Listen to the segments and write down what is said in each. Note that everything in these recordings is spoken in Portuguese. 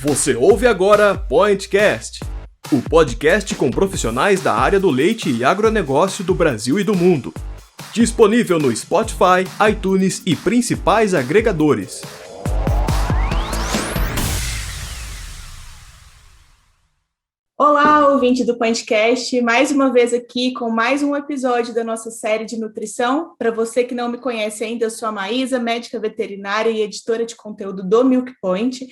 Você ouve agora Pointcast, o podcast com profissionais da área do leite e agronegócio do Brasil e do mundo. Disponível no Spotify, iTunes e principais agregadores. Olá, ouvinte do Pointcast, mais uma vez aqui com mais um episódio da nossa série de nutrição. Para você que não me conhece ainda, eu sou a Maísa, médica veterinária e editora de conteúdo do Milk Point.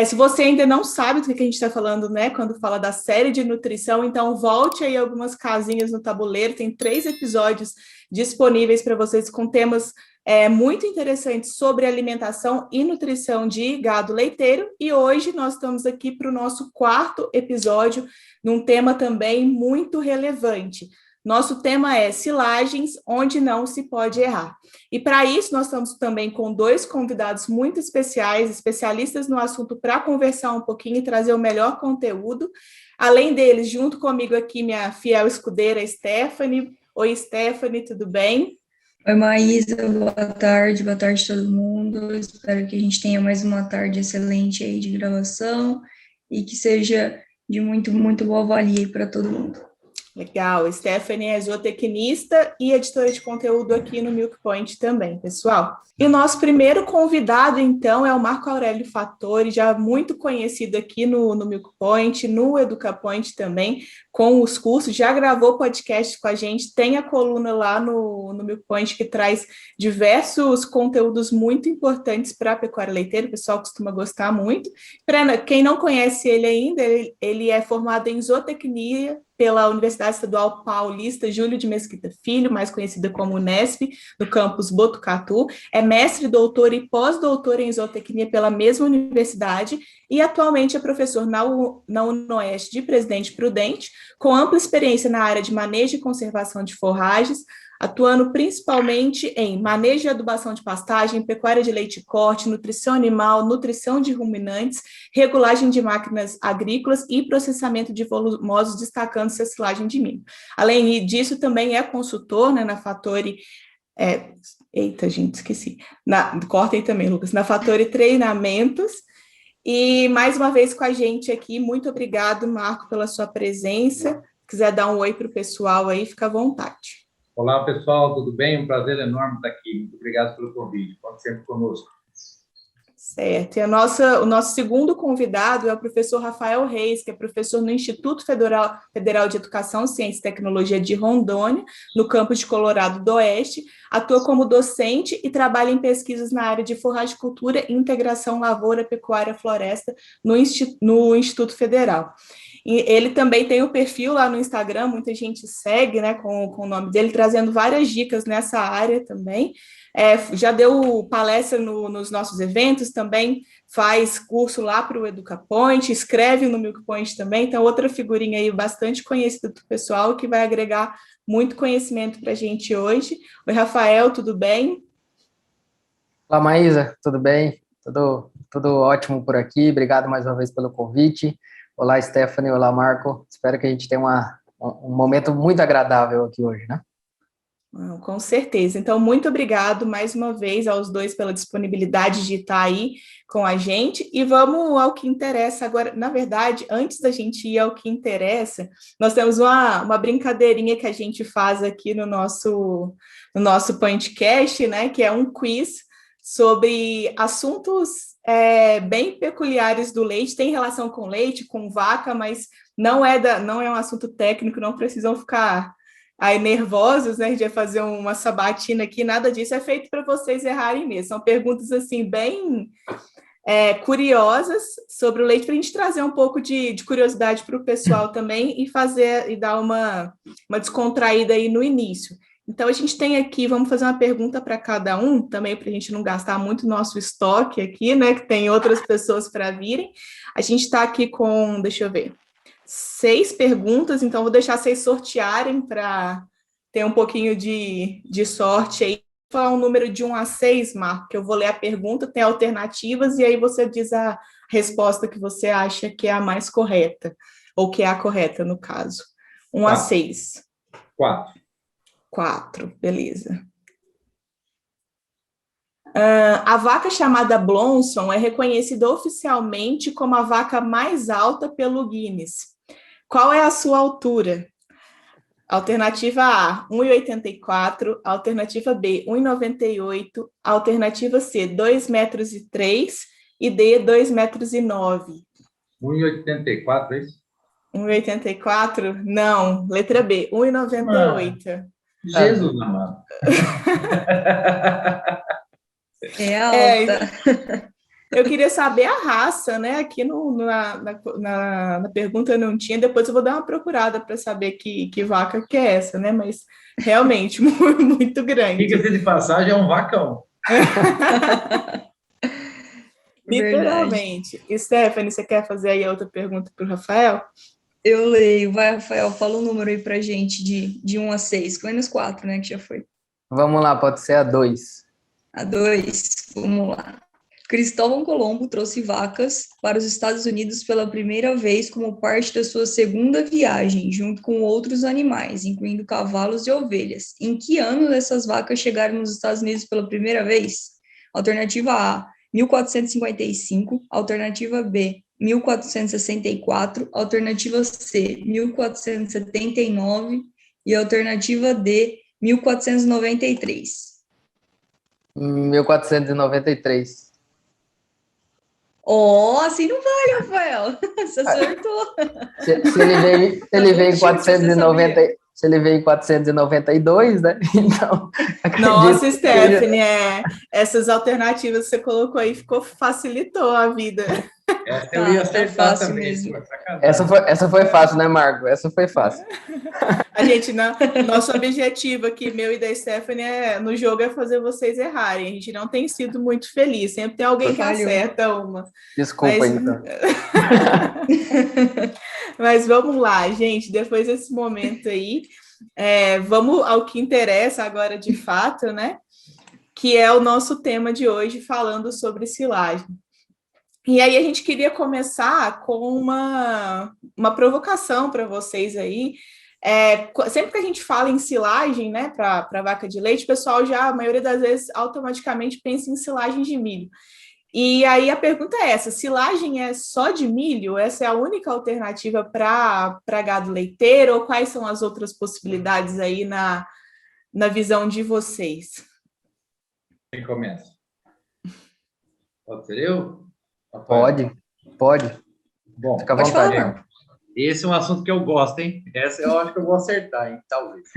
Se você ainda não sabe do que a gente está falando, né, quando fala da série de nutrição, então volte aí algumas casinhas no tabuleiro, tem 3 episódios disponíveis para vocês com temas muito interessantes sobre alimentação e nutrição de gado leiteiro, e hoje nós estamos aqui para o nosso 4º episódio, num tema também muito relevante. Nosso tema é silagens, onde não se pode errar. E para isso, nós estamos também com 2 convidados muito especiais, especialistas no assunto, para conversar um pouquinho e trazer o melhor conteúdo. Além deles, junto comigo aqui, minha fiel escudeira, Stephanie. Oi, Stephanie, tudo bem? Oi, Maísa, boa tarde a todo mundo. Espero que a gente tenha mais uma tarde excelente aí de gravação e que seja de muito boa valia para todo mundo. Legal, Stephanie é zootecnista e editora de conteúdo aqui no Milk Point também, pessoal. E o nosso primeiro convidado, então, é o Marco Aurélio Fattori, já muito conhecido aqui no Milk Point, no EducaPoint também, com os cursos, já gravou podcast com a gente, tem a coluna lá no Milk Point que traz diversos conteúdos muito importantes para a pecuária leiteira, o pessoal costuma gostar muito. Para quem não conhece ele ainda, ele é formado em zootecnia pela Universidade Estadual Paulista Júlio de Mesquita Filho, mais conhecida como Unesp, no campus Botucatu, é mestre, doutor e pós-doutor em zootecnia pela mesma universidade e atualmente é professor na UNOeste de Presidente Prudente, com ampla experiência na área de manejo e conservação de forragens, atuando principalmente em manejo e adubação de pastagem, pecuária de leite e corte, nutrição animal, nutrição de ruminantes, regulagem de máquinas agrícolas e processamento de volumosos, destacando-se a silagem de milho. Além disso, também é consultor, né, na Fattori... Eita, gente, esqueci. Corta aí também, Lucas. Na Fattori Treinamentos. E mais uma vez com a gente aqui, muito obrigado, Marco, pela sua presença. Se quiser dar um oi para o pessoal aí, fica à vontade. Olá, pessoal, tudo bem? Um prazer enorme estar aqui. Muito obrigado pelo convite. Conte sempre conosco. Certo. E o nosso segundo convidado é o professor Rafael Reis, que é professor no Instituto Federal de Educação, Ciência e Tecnologia de Rondônia, no campus de Colorado do Oeste, atua como docente e trabalha em pesquisas na área de forragicultura e integração lavoura, pecuária, floresta no Instituto Federal. E ele também tem o perfil lá no Instagram, muita gente segue, né, com o nome dele, trazendo várias dicas nessa área também. Já deu palestra nos nossos eventos, também faz curso lá para o EducaPoint, escreve no Milk Point também, então outra figurinha aí bastante conhecida do pessoal que vai agregar muito conhecimento para a gente hoje. Oi, Rafael, tudo bem? Olá, Maísa, tudo bem? Tudo ótimo por aqui, obrigado mais uma vez pelo convite. Olá, Stephanie, olá, Marco, espero que a gente tenha um momento muito agradável aqui hoje, né? Com certeza. Então, muito obrigado mais uma vez aos dois pela disponibilidade de estar aí com a gente. E vamos ao que interessa agora. Na verdade, antes da gente ir ao que interessa, nós temos uma brincadeirinha que a gente faz aqui no nosso podcast, né? Que é um quiz sobre assuntos bem peculiares do leite. Tem relação com leite, com vaca, mas não é um assunto técnico, não precisam ficar aí nervosos, né? A gente vai fazer uma sabatina aqui, nada disso é feito para vocês errarem mesmo. São perguntas assim bem curiosas sobre o leite, para a gente trazer um pouco de curiosidade para o pessoal também e dar uma descontraída aí no início. Então, a gente tem aqui, vamos fazer uma pergunta para cada um, também para a gente não gastar muito nosso estoque aqui, né? Que tem outras pessoas para virem. A gente está aqui com, deixa eu ver, 6 perguntas, então vou deixar vocês sortearem para ter um pouquinho de sorte aí. Vou falar um número de 1 a 6, Marco, que eu vou ler a pergunta, tem alternativas, e aí você diz a resposta que você acha que é a mais correta, ou que é a correta, no caso. 1 a 6. 4. 4, beleza. A vaca chamada Blonson é reconhecida oficialmente como a vaca mais alta pelo Guinness. Qual é a sua altura? Alternativa A, 1,84. Alternativa B, 1,98. Alternativa C, 2,3 metros e D, 2,9 metros. 1,84, é isso? 1,84? Não, letra B, 1,98. Jesus amado. É alta. Eu queria saber a raça, né? Aqui na pergunta não tinha, depois eu vou dar uma procurada para saber que vaca que é essa, né? Mas realmente muito grande. Diga-se de passagem, é um vacão. Literalmente. Stephanie, você quer fazer aí outra pergunta para o Rafael? Eu leio. Vai, Rafael, fala um número aí pra gente de 1 a 6, menos 4, né, que já foi. Vamos lá, pode ser a 2. A 2, vamos lá. Cristóvão Colombo trouxe vacas para os Estados Unidos pela primeira vez como parte da sua segunda viagem, junto com outros animais, incluindo cavalos e ovelhas. Em que ano essas vacas chegaram nos Estados Unidos pela primeira vez? Alternativa A, 1455. Alternativa B, 1464. Alternativa C, 1479. E alternativa D, 1493. 1493. Assim não vale, Rafael. Você acertou. Se ele veio em 490, se ele veio em 492, né? Então, nossa, Stephanie, essas alternativas que você colocou aí facilitou a vida. Essa eu ia acertar fácil também. mesmo. Essa foi fácil, né, Marco? Essa foi fácil. A gente, nosso objetivo aqui, meu e da Stephanie, no jogo é fazer vocês errarem. A gente não tem sido muito feliz. Sempre tem alguém que acerta uma. Desculpa, então. Mas vamos lá, gente. Depois desse momento aí, vamos ao que interessa agora de fato, né? Que é o nosso tema de hoje, falando sobre silagem. E aí a gente queria começar com uma provocação para vocês aí. Sempre que a gente fala em silagem, né, para vaca de leite, o pessoal já, a maioria das vezes, automaticamente pensa em silagem de milho. E aí a pergunta é essa: silagem é só de milho? Essa é a única alternativa para gado leiteiro? Ou quais são as outras possibilidades aí na visão de vocês? Quem começa? Pode ser eu? Pode. Bom, fica à vontade. Esse é um assunto que eu gosto, hein? Essa eu acho que eu vou acertar, hein? Talvez.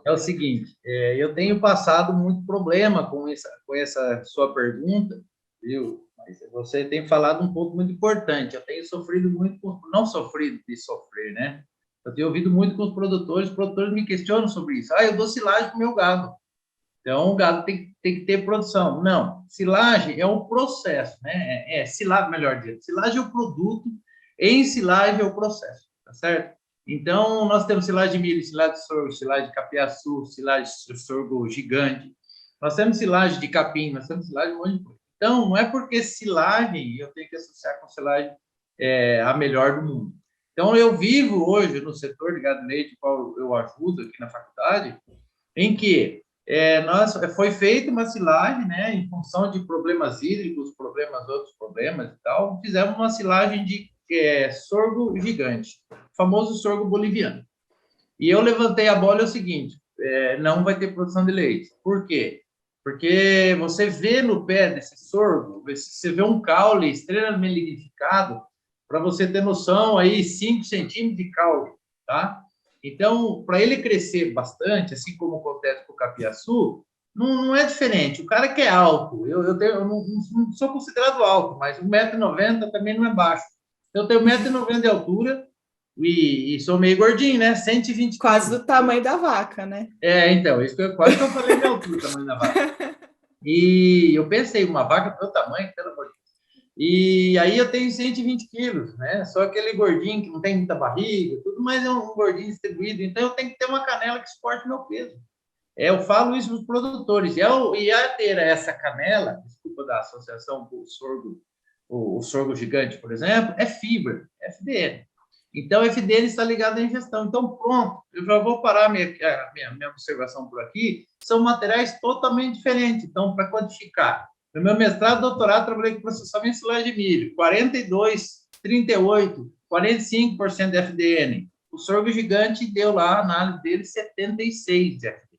É o seguinte, eu tenho passado muito problema com essa sua pergunta, viu? Mas você tem falado um ponto muito importante. Eu tenho sofrido muito, não sofrido de sofrer, né? Eu tenho ouvido muito com os produtores me questionam sobre isso. Eu dou silagem para o meu gado. Então, o gado tem que ter produção. Não, silagem é um processo, né? Silagem, melhor dizendo. Silagem é o produto, ensilagem é o processo, tá certo? Então, nós temos silagem de milho, silagem de sorgo, silagem de capiaçu, silagem de sorgo gigante. Nós temos silagem de capim, nós temos silagem de um monte de coisa. Então, não é porque silagem eu tenho que associar com silagem a melhor do mundo. Então, eu vivo hoje no setor de gado leite, qual eu ajudo aqui na faculdade, em que foi feita uma silagem, né, em função de problemas hídricos, outros problemas e tal, fizemos uma silagem de sorgo gigante, o famoso sorgo boliviano. E eu levantei a bola, é o seguinte, não vai ter produção de leite. Por quê? Porque você vê no pé desse sorgo, você vê um caule extremamente lignificado, para você ter noção, aí 5 centímetros de caule, tá? Então, para ele crescer bastante, assim como acontece com o capiaçu, não é diferente. O cara que é alto, eu não sou considerado alto, mas 1,90 m também não é baixo. Eu tenho 1,90 m de altura e sou meio gordinho, né? 120 quase do tamanho da vaca, né? Então, isso que quase que eu falei da altura, do tamanho da vaca. E eu pensei, uma vaca do meu tamanho, pelo amor de Deus. E aí eu tenho 120 quilos, né? Só aquele gordinho que não tem muita barriga, tudo, mas é um gordinho distribuído. Então eu tenho que ter uma canela que suporte meu peso. Eu falo isso para os produtores. E a ter essa canela, desculpa da associação com o sorgo gigante, por exemplo, é fibra, é FDN. Então, FDN está ligado à ingestão. Então, pronto, eu já vou parar minha observação por aqui. São materiais totalmente diferentes. Então, para quantificar, no meu mestrado e doutorado, trabalhei com processamento de silagem de milho, 42, 38, 45% de FDN. O sorgo gigante deu lá, a análise dele, 76 de FDN.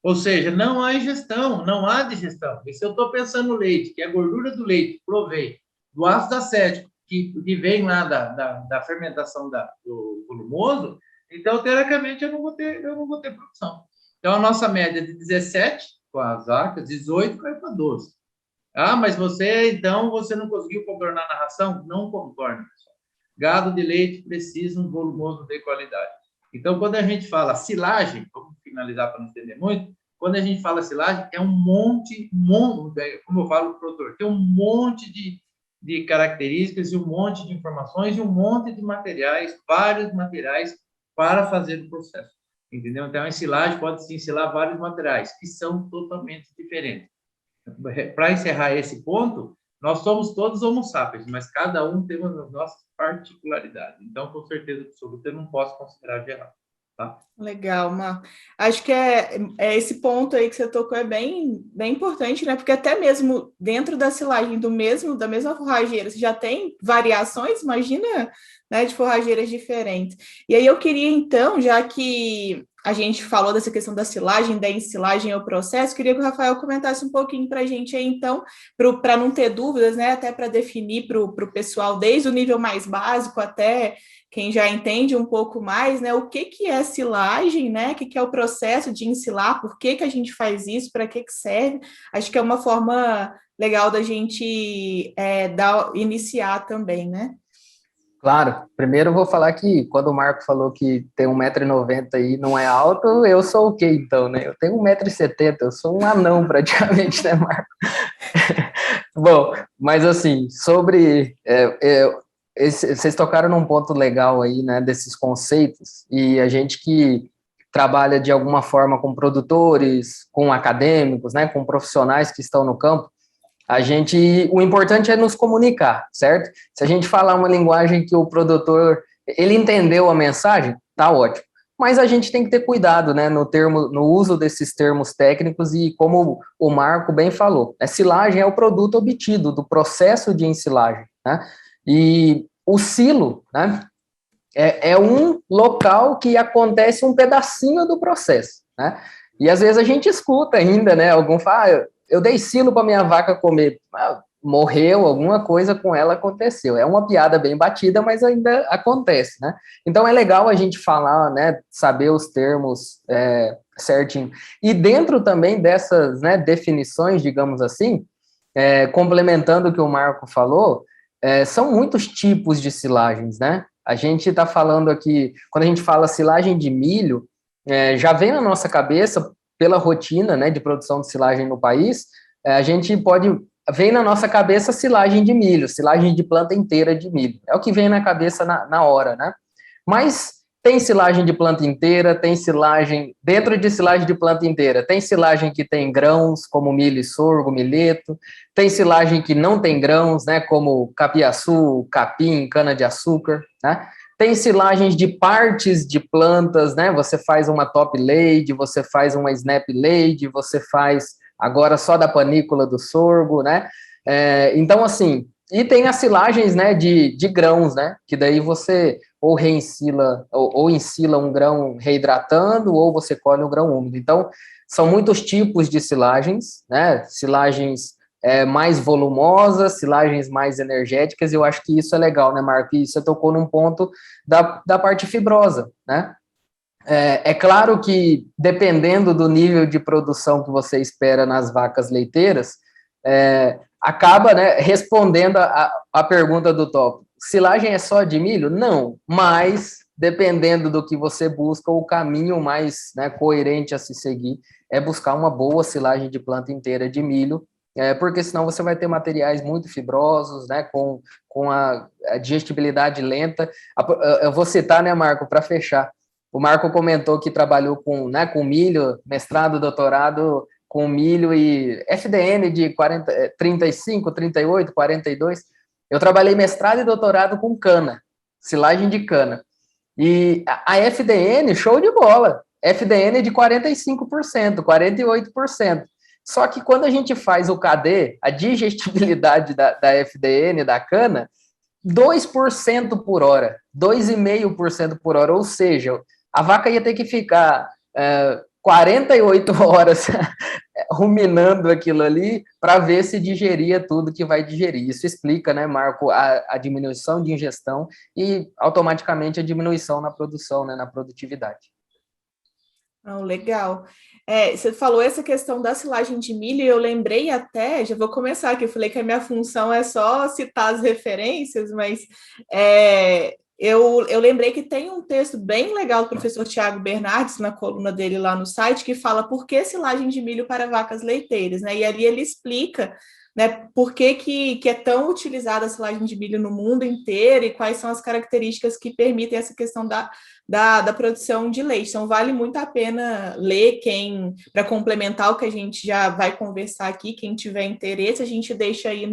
Ou seja, não há ingestão, não há digestão. E se eu estou pensando no leite, que é a gordura do leite, provei, do ácido acético, que vem lá da fermentação do volumoso, então, teoricamente, eu não vou ter produção. Então, a nossa média de 17 com as vacas, 18 caiu para 12. Ah, mas então, você não conseguiu contornar na ração? Não contorna, pessoal. Gado de leite precisa um volumoso de qualidade. Então, quando a gente fala silagem, vamos finalizar para não entender muito, quando a gente fala silagem, é um monte, como eu falo para o produtor, tem um monte de características e um monte de informações e um monte de materiais, vários materiais para fazer o processo, entendeu? Então, a ensilagem pode se ensilar vários materiais que são totalmente diferentes. Para encerrar esse ponto, nós somos todos homo sapiens, mas cada um tem as nossas particularidades. Então, com certeza absoluta, eu não posso considerar geral. Tá? Legal, Marco. Acho que esse ponto aí que você tocou é bem importante, né? Porque até mesmo dentro da silagem da mesma forrageira, você já tem variações, imagina, né, de forrageiras diferentes. E aí eu queria, então, já que a gente falou dessa questão da silagem, da ensilagem ao processo, queria que o Rafael comentasse um pouquinho para a gente aí, então, para não ter dúvidas, né? Até para definir para o pessoal, desde o nível mais básico até quem já entende um pouco mais, né, o que é silagem, né, o que é o processo de ensilar, por que a gente faz isso, para que serve. Acho que é uma forma legal da gente iniciar também, né? Claro, primeiro eu vou falar que quando o Marco falou que tem 1,90 m e não é alto, eu sou o quê então, né? Eu tenho 1,70 m, eu sou um anão praticamente, né, Marco? Bom, mas assim, sobre... vocês tocaram num ponto legal aí, né, desses conceitos, e a gente que trabalha de alguma forma com produtores, com acadêmicos, né, com profissionais que estão no campo, o importante é nos comunicar, certo? Se a gente falar uma linguagem que o produtor, ele entendeu a mensagem, tá ótimo. Mas a gente tem que ter cuidado, né, no uso desses termos técnicos e como o Marco bem falou, a silagem é o produto obtido do processo de ensilagem, né? E o silo, né, é um local que acontece um pedacinho do processo, né? E às vezes a gente escuta ainda, né, algum fala, eu dei silo para minha vaca comer, morreu, alguma coisa com ela aconteceu. É uma piada bem batida, mas ainda acontece, né? Então é legal a gente falar, né, saber os termos certinho. E dentro também dessas, né, definições, digamos assim, complementando o que o Marco falou, são muitos tipos de silagens, né? A gente está falando aqui, quando a gente fala silagem de milho, já vem na nossa cabeça, pela rotina, né, de produção de silagem no país, vem na nossa cabeça silagem de milho, silagem de planta inteira de milho. É o que vem na cabeça na hora, né? Mas tem silagem de planta inteira, tem silagem, dentro de silagem de planta inteira, tem silagem que tem grãos, como milho e sorgo, milheto, tem silagem que não tem grãos, né, como capiaçu, capim, cana-de-açúcar, né? Tem silagens de partes de plantas, né? Você faz uma top lade, você faz uma snap lade, você faz agora só da panícula do sorgo, né? Então, assim, e tem as silagens, né, de grãos, né? Que daí você ou reensila, ou ensila um grão reidratando, ou você colhe um grão úmido. Então, são muitos tipos de silagens, né? Silagens mais volumosas, silagens mais energéticas, e eu acho que isso é legal, né, Marco? E você tocou num ponto da parte fibrosa, né? É claro que, dependendo do nível de produção que você espera nas vacas leiteiras, acaba, né, respondendo a pergunta do tópico. Silagem é só de milho? Não, mas, dependendo do que você busca, o caminho mais, né, coerente a se seguir é buscar uma boa silagem de planta inteira de milho, porque senão você vai ter materiais muito fibrosos, né, com a digestibilidade lenta. Eu vou citar, né, Marco, para fechar. O Marco comentou que trabalhou com milho, mestrado, doutorado, com milho e FDN de 35, 38, 42. Eu trabalhei mestrado e doutorado com cana. silagem de cana. E a FDN, show de bola. FDN é de 45%, 48%. Só que quando a gente faz o KD, a digestibilidade da FDN, da cana, 2% por hora, 2,5% por hora, ou seja, a vaca ia ter que ficar 48 horas ruminando aquilo ali para ver se digeria tudo que vai digerir. Isso explica, né, Marco, a diminuição de ingestão e automaticamente a diminuição na produção, né, na produtividade. Legal. Você falou essa questão da silagem de milho, e eu lembrei até, já vou começar aqui, eu falei que a minha função é só citar as referências, mas eu lembrei que tem um texto bem legal do professor Tiago Bernardes, na coluna dele lá no site, que fala por que silagem de milho para vacas leiteiras, né? E ali ele explica, né, por que é tão utilizada a silagem de milho no mundo inteiro e quais são as características que permitem essa questão da produção de leite. Então, vale muito a pena ler, para complementar o que a gente já vai conversar aqui, quem tiver interesse, a gente deixa aí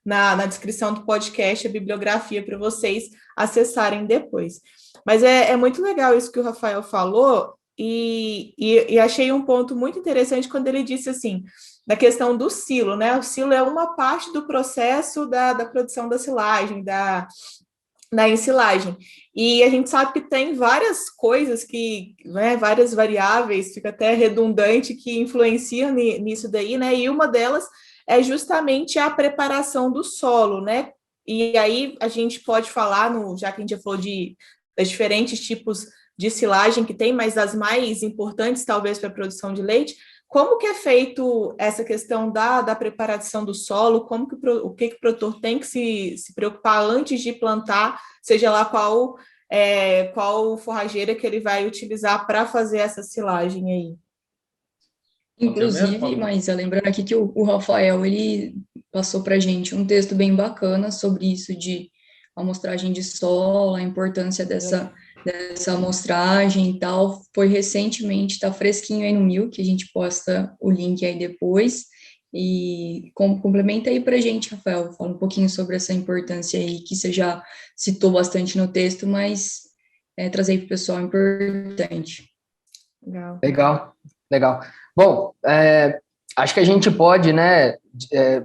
na descrição do podcast a bibliografia para vocês acessarem depois. Mas é muito legal isso que o Rafael falou, e achei um ponto muito interessante quando ele disse assim, da questão do silo, né? O silo é uma parte do processo da produção da silagem, da ensilagem. E a gente sabe que tem várias coisas né, várias variáveis, fica até redundante, que influenciam nisso daí, né? E uma delas é justamente a preparação do solo, né? E aí a gente pode falar, já que a gente já falou das diferentes tipos de silagem que tem, mas das mais importantes, talvez, para a produção de leite, como que é feito essa questão da preparação do solo? O que o produtor tem que se preocupar antes de plantar, seja lá qual forrageira que ele vai utilizar para fazer essa silagem aí? Inclusive, mas lembrando aqui que o Rafael, ele passou para a gente um texto bem bacana sobre isso de amostragem de solo, a importância dessa amostragem e tal, foi recentemente, tá fresquinho aí no Mil, que a gente posta o link aí depois, e complementa aí pra gente, Rafael, fala um pouquinho sobre essa importância aí, que você já citou bastante no texto, mas trazer aí pro pessoal é importante. Legal. Bom, acho que a gente pode, né,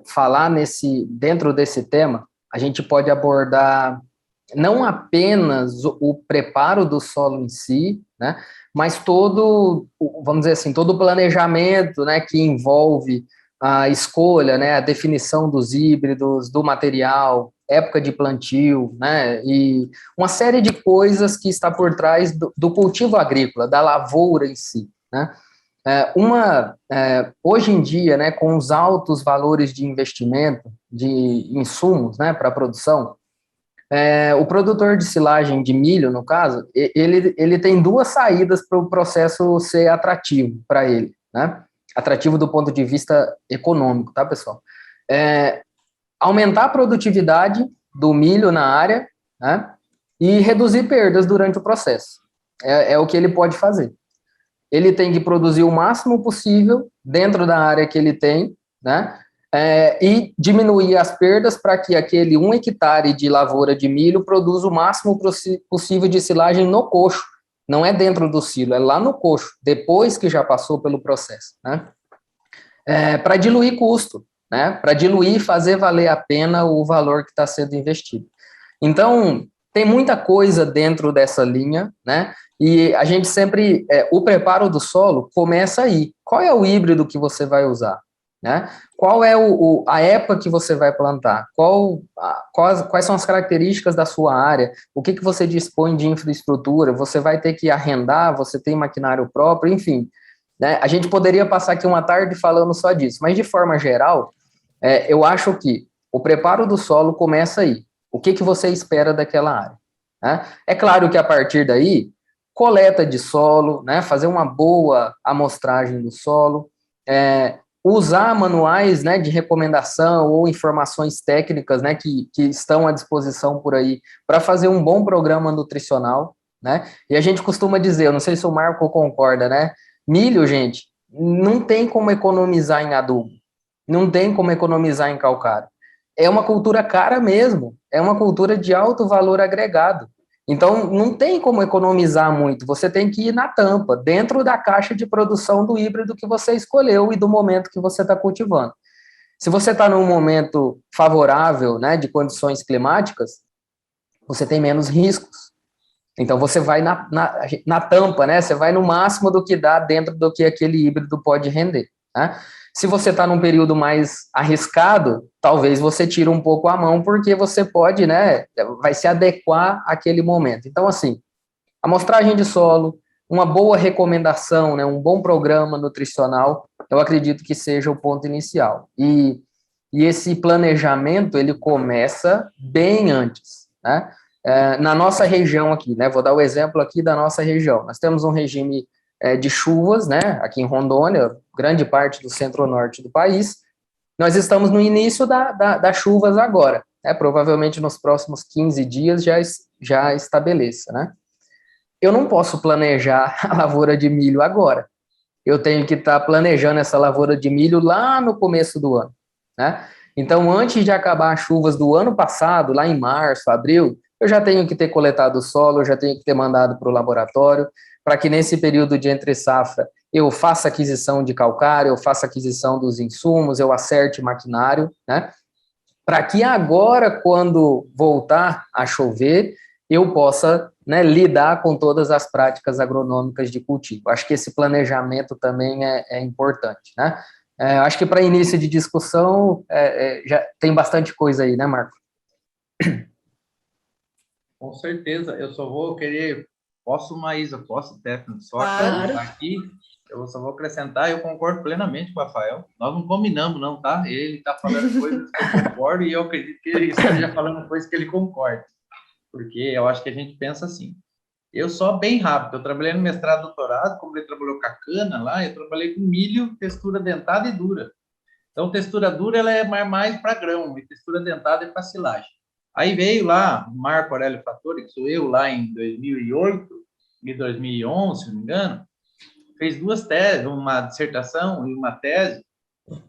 falar dentro desse tema, a gente pode abordar não apenas o preparo do solo em si, né, mas vamos dizer assim, todo o planejamento, né, que envolve a escolha, né, a definição dos híbridos, do material, época de plantio, né, e uma série de coisas que está por trás do cultivo agrícola, da lavoura em si, né. Hoje em dia, né, com os altos valores de investimento de insumos, né, para a produção, o produtor de silagem de milho, no caso, ele tem duas saídas para o processo ser atrativo para ele, né? Atrativo do ponto de vista econômico, tá, pessoal? Aumentar a produtividade do milho na área, né? E reduzir perdas durante o processo. É o que ele pode fazer. Ele tem que produzir o máximo possível dentro da área que ele tem, né? E diminuir as perdas para que aquele 1 hectare de lavoura de milho produza o máximo possível de silagem no coxo. Não é dentro do silo, é lá no coxo, depois que já passou pelo processo, né? Para diluir custo, né? Para diluir e fazer valer a pena o valor que está sendo investido. Então, tem muita coisa dentro dessa linha, né? E a gente sempre, o preparo do solo começa aí. Qual é o híbrido que você vai usar? Né? Qual é a época que você vai plantar? Quais são as características da sua área? O que você dispõe de infraestrutura? Você vai ter que arrendar? Você tem maquinário próprio? Enfim, né? A gente poderia passar aqui uma tarde falando só disso, mas de forma geral, eu acho que o preparo do solo começa aí. O que você espera daquela área? Né? É claro que a partir daí, coleta de solo, né? Fazer uma boa amostragem do solo, usar manuais, né, de recomendação ou informações técnicas, né, que estão à disposição por aí para fazer um bom programa nutricional, né? E a gente costuma dizer, eu não sei se o Marco concorda, né? Milho, gente, não tem como economizar em adubo, não tem como economizar em calcário. é uma cultura cara mesmo, é uma cultura de alto valor agregado. Então, não tem como economizar muito, você tem que ir na tampa, dentro da caixa de produção do híbrido que você escolheu e do momento que você está cultivando. Se você está num momento favorável, né, de climáticas, você tem menos riscos. Então, você vai na tampa, né? Você vai no máximo do que dá dentro do que aquele híbrido pode render, né? Se você está num período mais arriscado, talvez você tire um pouco a mão, porque você pode, né? Vai se adequar àquele momento. Então, assim, amostragem de solo, uma boa recomendação, né? Um bom programa nutricional, eu acredito que seja o ponto inicial. E esse planejamento, ele começa bem antes, né? Na nossa região aqui, né? Vou dar o exemplo aqui da nossa região. Nós temos um regime de chuvas, né? Aqui em Rondônia, grande parte do centro-norte do país. Nós estamos no início das chuvas agora, né? Provavelmente nos próximos 15 dias já estabeleça, né? Eu não posso planejar a lavoura de milho agora. Eu tenho que estar planejando essa lavoura de milho lá no começo do ano, né? Então, antes de acabar as chuvas do ano passado, lá em março, abril, eu já tenho que ter coletado o solo, eu já tenho que ter mandado para o laboratório, para que nesse período de entre-safra eu faça aquisição de calcário, eu faça aquisição dos insumos, eu acerte maquinário, né? Para que agora, quando voltar a chover, eu possa, né, lidar com todas as práticas agronômicas de cultivo. Acho que esse planejamento também é importante, né? Acho que para início de discussão já tem bastante coisa aí, né, Marco? Com certeza, eu só vou querer, posso, Maísa, posso, Stephanie, só Claro. acrescentar aqui, eu só vou acrescentar, eu concordo plenamente com o Rafael, nós não combinamos não, tá? Ele está falando coisas que eu concordo e eu acredito que ele esteja falando coisas que ele concorda, porque eu acho que a gente pensa assim. Eu só bem rápido, eu trabalhei no mestrado, doutorado, como ele trabalhou com a cana lá, eu trabalhei com milho, textura dentada e dura. Então, textura dura ela é mais para grão, e textura dentada é para silagem. Aí veio lá o Marco Aurélio Fattori, que sou eu, lá em 2008 e 2011, se não me engano, fez duas teses, uma dissertação e uma tese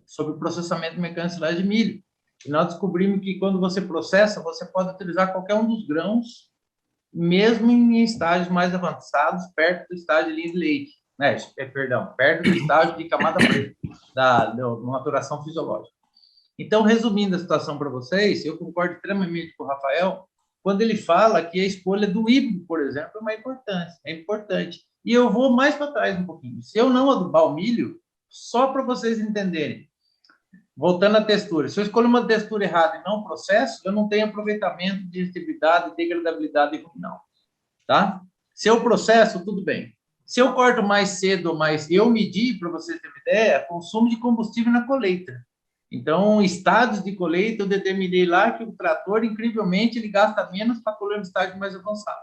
sobre processamento mecânico de silagem de milho. E nós descobrimos que quando você processa, você pode utilizar qualquer um dos grãos, mesmo em estágios mais avançados, perto do estágio de linha de leite, né? Perdão, perto do estágio de camada preta, da maturação fisiológica. Então, resumindo a situação para vocês, eu concordo extremamente com o Rafael, quando ele fala que a escolha do híbrido, por exemplo, é importante. E eu vou mais para trás um pouquinho. Se eu não adubar o milho, só para vocês entenderem, voltando à textura, se eu escolho uma textura errada e não processo, eu não tenho aproveitamento, digestibilidade, degradabilidade ruminal, tá? Se eu processo, tudo bem. Se eu corto mais cedo ou mais... Eu medi, para vocês terem uma ideia, consumo de combustível na colheita. Então, estados de colheita, eu determinei lá que o trator, incrivelmente, ele gasta menos para colher no estágio mais avançado.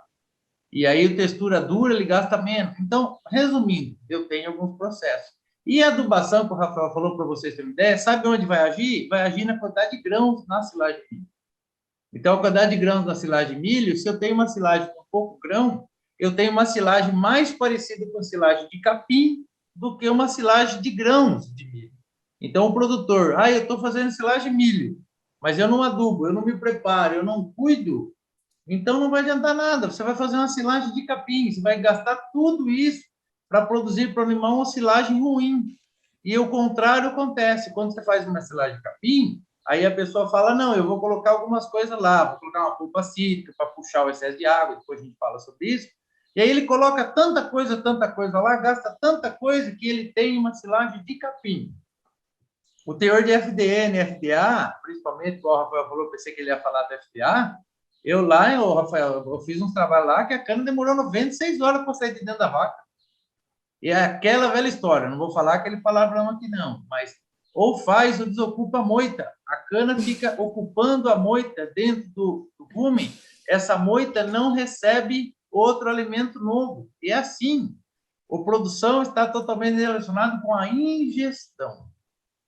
E aí, a textura dura, ele gasta menos. Então, resumindo, eu tenho alguns processos. E a adubação que o Rafael falou para vocês terem uma ideia, sabe onde vai agir? Vai agir na quantidade de grãos na silagem de milho. Então, a quantidade de grãos na silagem de milho, se eu tenho uma silagem com pouco grão, eu tenho uma silagem mais parecida com a silagem de capim do que uma silagem de grãos de milho. Então, o produtor, eu estou fazendo silagem de milho, mas eu não adubo, eu não me preparo, eu não cuido, então não vai adiantar nada. Você vai fazer uma silagem de capim, você vai gastar tudo isso para produzir para o animal uma silagem ruim. E o contrário acontece. Quando você faz uma silagem de capim, aí a pessoa fala, não, eu vou colocar algumas coisas lá, vou colocar uma polpa cítrica para puxar o excesso de água, depois a gente fala sobre isso. E aí ele coloca tanta coisa lá, gasta tanta coisa que ele tem uma silagem de capim. O teor de FDN, FDA, principalmente, como o Rafael falou, pensei que ele ia falar do FDA, Rafael, eu fiz uns trabalhos lá que a cana demorou 96 horas para sair de dentro da vaca. E é aquela velha história, não vou falar aquele palavrão aqui não, mas ou faz ou desocupa a moita. A cana fica ocupando a moita dentro do rumen, essa moita não recebe outro alimento novo. E é assim, a produção está totalmente relacionada com a ingestão.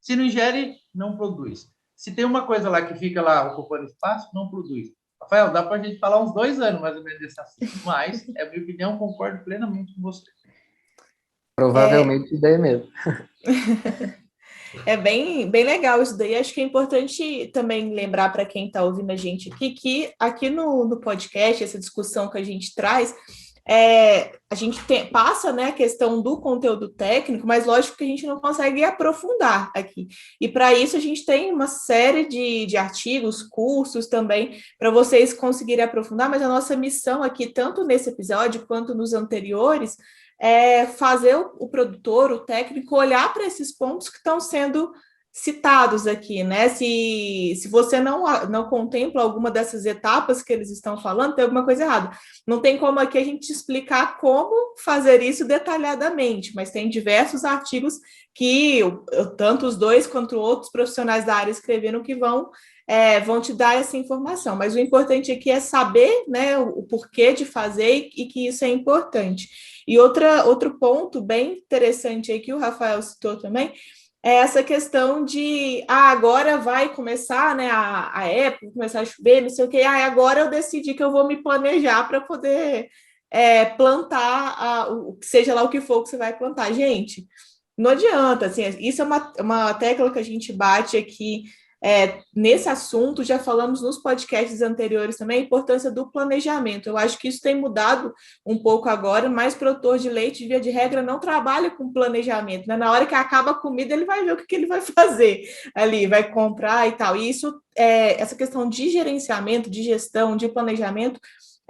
Se não ingere, não produz. Se tem uma coisa lá que fica lá ocupando espaço, não produz. Rafael, dá para a gente falar uns 2 anos mais ou menos desse assunto, mas, é a minha opinião, concordo plenamente com você. Provavelmente ideia mesmo. É bem legal isso daí. Acho que é importante também lembrar para quem está ouvindo a gente aqui que aqui no podcast, essa discussão que a gente traz, a gente passa, né, a questão do conteúdo técnico, mas lógico que a gente não consegue aprofundar aqui. E para isso a gente tem uma série de artigos, cursos também, para vocês conseguirem aprofundar, mas a nossa missão aqui, tanto nesse episódio quanto nos anteriores, é fazer o produtor, o técnico, olhar para esses pontos que estão sendo citados aqui, né? Se você não contempla alguma dessas etapas que eles estão falando, tem alguma coisa errada. Não tem como aqui a gente explicar como fazer isso detalhadamente, mas tem diversos artigos que tanto os dois quanto outros profissionais da área escreveram que vão te dar essa informação. Mas o importante aqui é saber, né, o porquê de fazer e que isso é importante. E outro ponto bem interessante aí que o Rafael citou também é essa questão de agora vai começar, né, a época, começar a chover, não sei o quê, agora eu decidi que eu vou me planejar para poder plantar seja lá o que for que você vai plantar. Gente, não adianta, assim, isso é uma tecla que a gente bate aqui nesse assunto, já falamos nos podcasts anteriores também, a importância do planejamento. Eu acho que isso tem mudado um pouco agora, mas produtor de leite, via de regra, não trabalha com planejamento, né? Na hora que acaba a comida, ele vai ver o que ele vai fazer ali, vai comprar e tal. E isso, essa questão de gerenciamento, de gestão, de planejamento,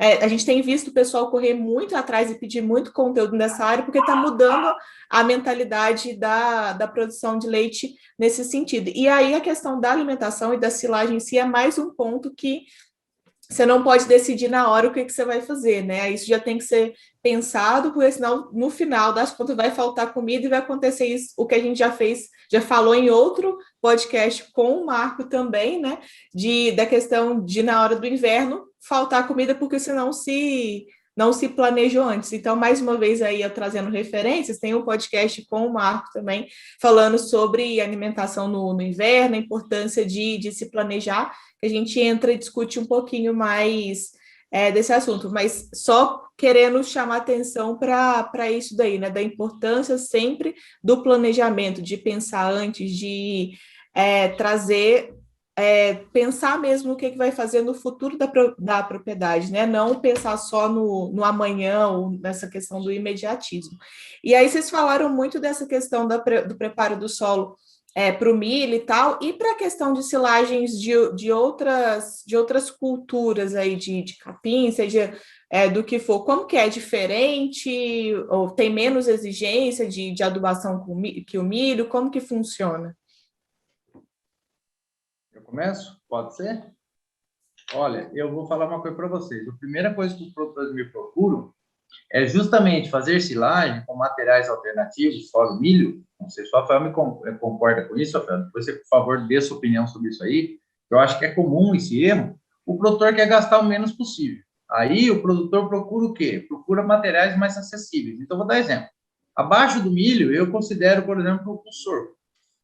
a gente tem visto o pessoal correr muito atrás e pedir muito conteúdo nessa área, porque está mudando a mentalidade da produção de leite nesse sentido. E aí a questão da alimentação e da silagem em si é mais um ponto que você não pode decidir na hora o que você vai fazer, né? Isso já tem que ser pensado, porque senão, no final das contas, vai faltar comida e vai acontecer isso, o que a gente já falou em outro podcast com o Marco também, né? Da questão de, na hora do inverno, faltar comida, porque você não se planejou antes. Então, mais uma vez aí, eu trazendo referências, tem um podcast com o Marco também, falando sobre alimentação no inverno, a importância de se planejar, que a gente entra e discute um pouquinho mais desse assunto, mas só querendo chamar atenção para isso daí, né, da importância sempre do planejamento, de pensar antes, de trazer, pensar mesmo o que vai fazer no futuro da propriedade, né, não pensar só no amanhã ou nessa questão do imediatismo. E aí vocês falaram muito dessa questão do preparo do solo para o milho e tal, e para a questão de silagens de outras culturas aí, de capim, seja do que for, como que é diferente, ou tem menos exigência de adubação que o milho, como que funciona? Eu começo? Pode ser? Olha, eu vou falar uma coisa para vocês. A primeira coisa que os produtores me procuram é justamente fazer silagem com materiais alternativos, fora o milho. Não sei se o Rafael concorda com isso, Rafael. Depois você, por favor, dê sua opinião sobre isso aí. Eu acho que é comum esse erro. O produtor quer gastar o menos possível. Aí o produtor procura o quê? Procura materiais mais acessíveis. Então, vou dar exemplo. Abaixo do milho, eu considero, por exemplo, o sorgo.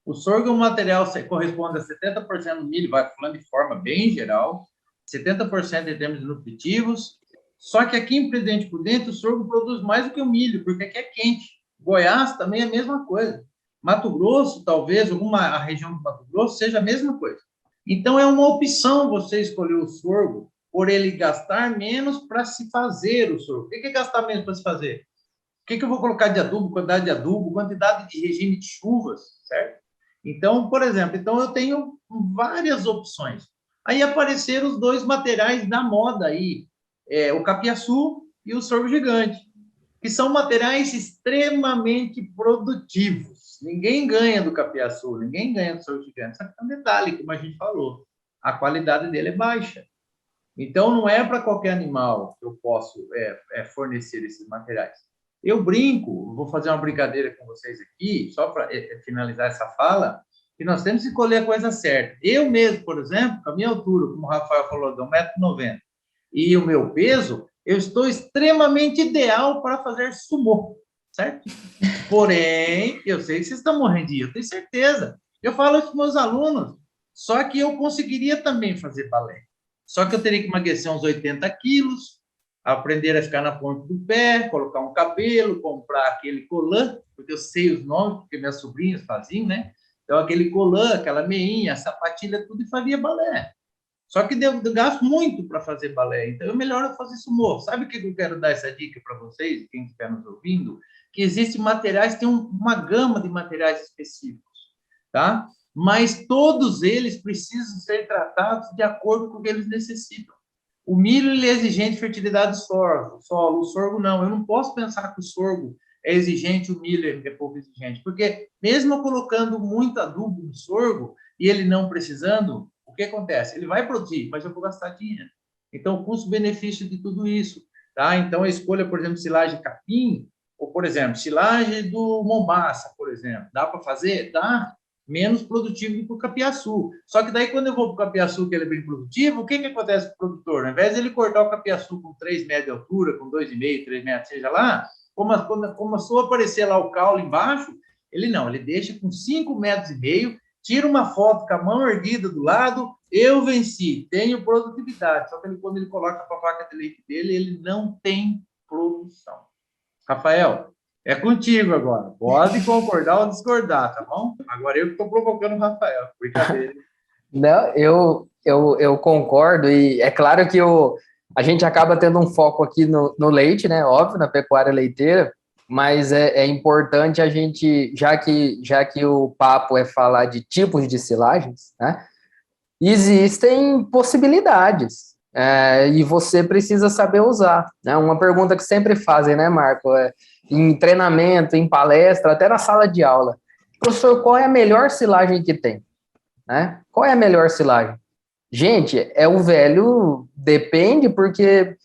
O sorgo é um material que corresponde a 70% do milho, vai falando de forma bem geral, 70% em termos nutritivos. Só que aqui em Presidente Prudente, o sorgo produz mais do que o milho, porque aqui é quente. Goiás também é a mesma coisa. Mato Grosso, talvez, a região do Mato Grosso seja a mesma coisa. Então, é uma opção você escolher o sorgo por ele gastar menos para se fazer o sorgo. O que é gastar menos para se fazer? O que eu vou colocar de adubo, quantidade de adubo, quantidade de regime de chuvas, certo? Então, por exemplo, eu tenho várias opções. Aí apareceram os dois materiais da moda aí, o capiaçu e o sorgo gigante, que são materiais extremamente produtivos. Ninguém ganha do capiaçu, ninguém ganha do sorgo gigante. Só que tem um detalhe, como a gente falou, a qualidade dele é baixa. Então, não é para qualquer animal que eu posso fornecer esses materiais. Eu brinco, vou fazer uma brincadeira com vocês aqui, só para finalizar essa fala, que nós temos que escolher a coisa certa. Eu mesmo, por exemplo, com a minha altura, como o Rafael falou, de 1,90 m, e o meu peso, eu estou extremamente ideal para fazer sumô, certo? Porém, eu sei que vocês estão morrendo de rir, eu tenho certeza. Eu falo isso para os meus alunos, só que eu conseguiria também fazer balé. Só que eu teria que emagrecer uns 80 quilos, aprender a ficar na ponta do pé, colocar um cabelo, comprar aquele colã, porque eu sei os nomes, porque minhas sobrinhas faziam, né? Então, aquele colã, aquela meinha, a sapatilha, tudo, e fazia balé. Só que eu gasto muito para fazer balé, então é melhor eu fazer sumô. Sabe o que eu quero dar essa dica para vocês, quem estiver nos ouvindo? Que existem materiais, tem uma gama de materiais específicos, tá? Mas todos eles precisam ser tratados de acordo com o que eles necessitam. O milho ele é exigente de fertilidade do solo, o sorgo não. Eu não posso pensar que o sorgo é exigente, o milho é pouco exigente, porque mesmo colocando muito adubo no sorgo e ele não precisando, o que acontece? Ele vai produzir, mas eu vou gastar dinheiro. Então, o custo-benefício de tudo isso, tá? Então, a escolha, por exemplo, silagem capim, ou, por exemplo, silagem do Mombaça, por exemplo, dá para fazer? Dá. Menos produtivo do que o capiaçu. Só que daí, quando eu vou para o capiaçu, que ele é bem produtivo, o que acontece com o produtor? Ao invés de ele cortar o capiaçu com 3 metros de altura, com 2,5, 3 metros, seja lá, como começou a aparecer lá o caule embaixo, ele deixa com 5,5 metros, tira uma foto com a mão erguida do lado, eu venci, tenho produtividade. Só que quando ele coloca para a vaca de leite dele, ele não tem produção. Rafael, é contigo agora. Pode concordar ou discordar, tá bom? Agora eu que estou provocando o Rafael. Brincadeira. Não, eu concordo, e é claro que a gente acaba tendo um foco aqui no leite, né? Óbvio, na pecuária leiteira, mas é importante a gente, já que o papo é falar de tipos de silagens, né? Existem possibilidades, e você precisa saber usar, né? Uma pergunta que sempre fazem, né, Marco? Em treinamento, em palestra, até na sala de aula. Professor, qual é a melhor silagem que tem? Né? Qual é a melhor silagem? Gente, é o velho depende, porque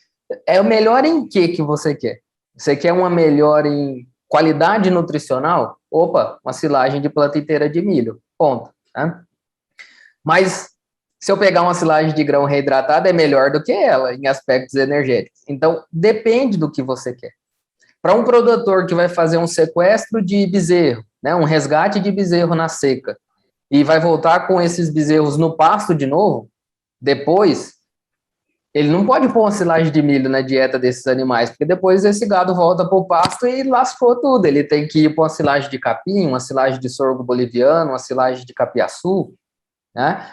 é o melhor em que você quer? Você quer uma melhor em qualidade nutricional? Opa, uma silagem de planta inteira de milho, ponto. Né? Mas se eu pegar uma silagem de grão reidratado, é melhor do que ela em aspectos energéticos. Então, depende do que você quer. Para um produtor que vai fazer um sequestro de bezerro, né, um resgate de bezerro na seca, e vai voltar com esses bezerros no pasto de novo, depois, ele não pode pôr uma silagem de milho na dieta desses animais, porque depois esse gado volta para o pasto e lascou tudo. Ele tem que ir para uma silagem de capim, uma silagem de sorgo boliviano, uma silagem de capiaçu, né?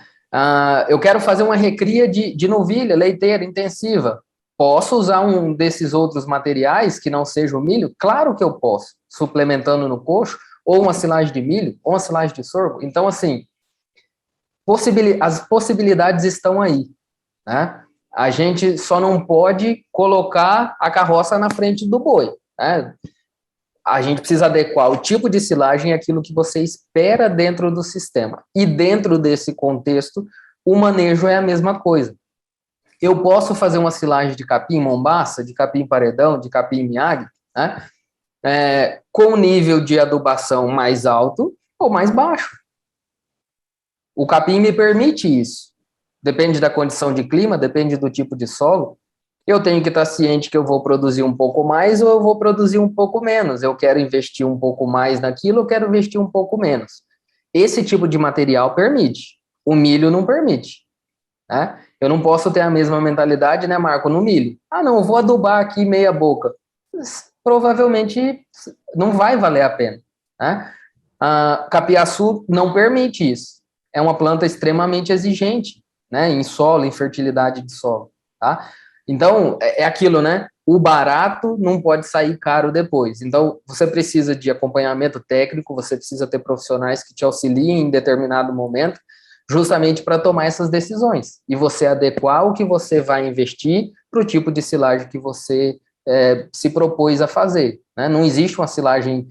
Eu quero fazer uma recria de novilha leiteira intensiva. Posso usar um desses outros materiais que não seja o milho? Claro que eu posso, suplementando no coxo, ou uma silagem de milho, ou uma silagem de sorgo. Então, assim, as possibilidades estão aí, né? A gente só não pode colocar a carroça na frente do boi, né? A gente precisa adequar o tipo de silagem àquilo que você espera dentro do sistema. E dentro desse contexto, o manejo é a mesma coisa. Eu posso fazer uma silagem de capim mombaça, de capim paredão, de capim miag, né? Com nível de adubação mais alto ou mais baixo. O capim me permite isso. Depende da condição de clima, depende do tipo de solo. Eu tenho que estar ciente que eu vou produzir um pouco mais ou eu vou produzir um pouco menos. Eu quero investir um pouco mais naquilo, eu quero investir um pouco menos. Esse tipo de material permite. O milho não permite, né? Eu não posso ter a mesma mentalidade, né, Marco, no milho. Não, eu vou adubar aqui meia boca. Provavelmente não vai valer a pena, né? Capiaçu não permite isso. É uma planta extremamente exigente, né, em solo, em fertilidade de solo, tá? Então, é aquilo, né? O barato não pode sair caro depois. Então, você precisa de acompanhamento técnico, você precisa ter profissionais que te auxiliem em determinado momento, justamente para tomar essas decisões. E você adequar o que você vai investir para o tipo de silagem que você se propôs a fazer, né? Não existe uma silagem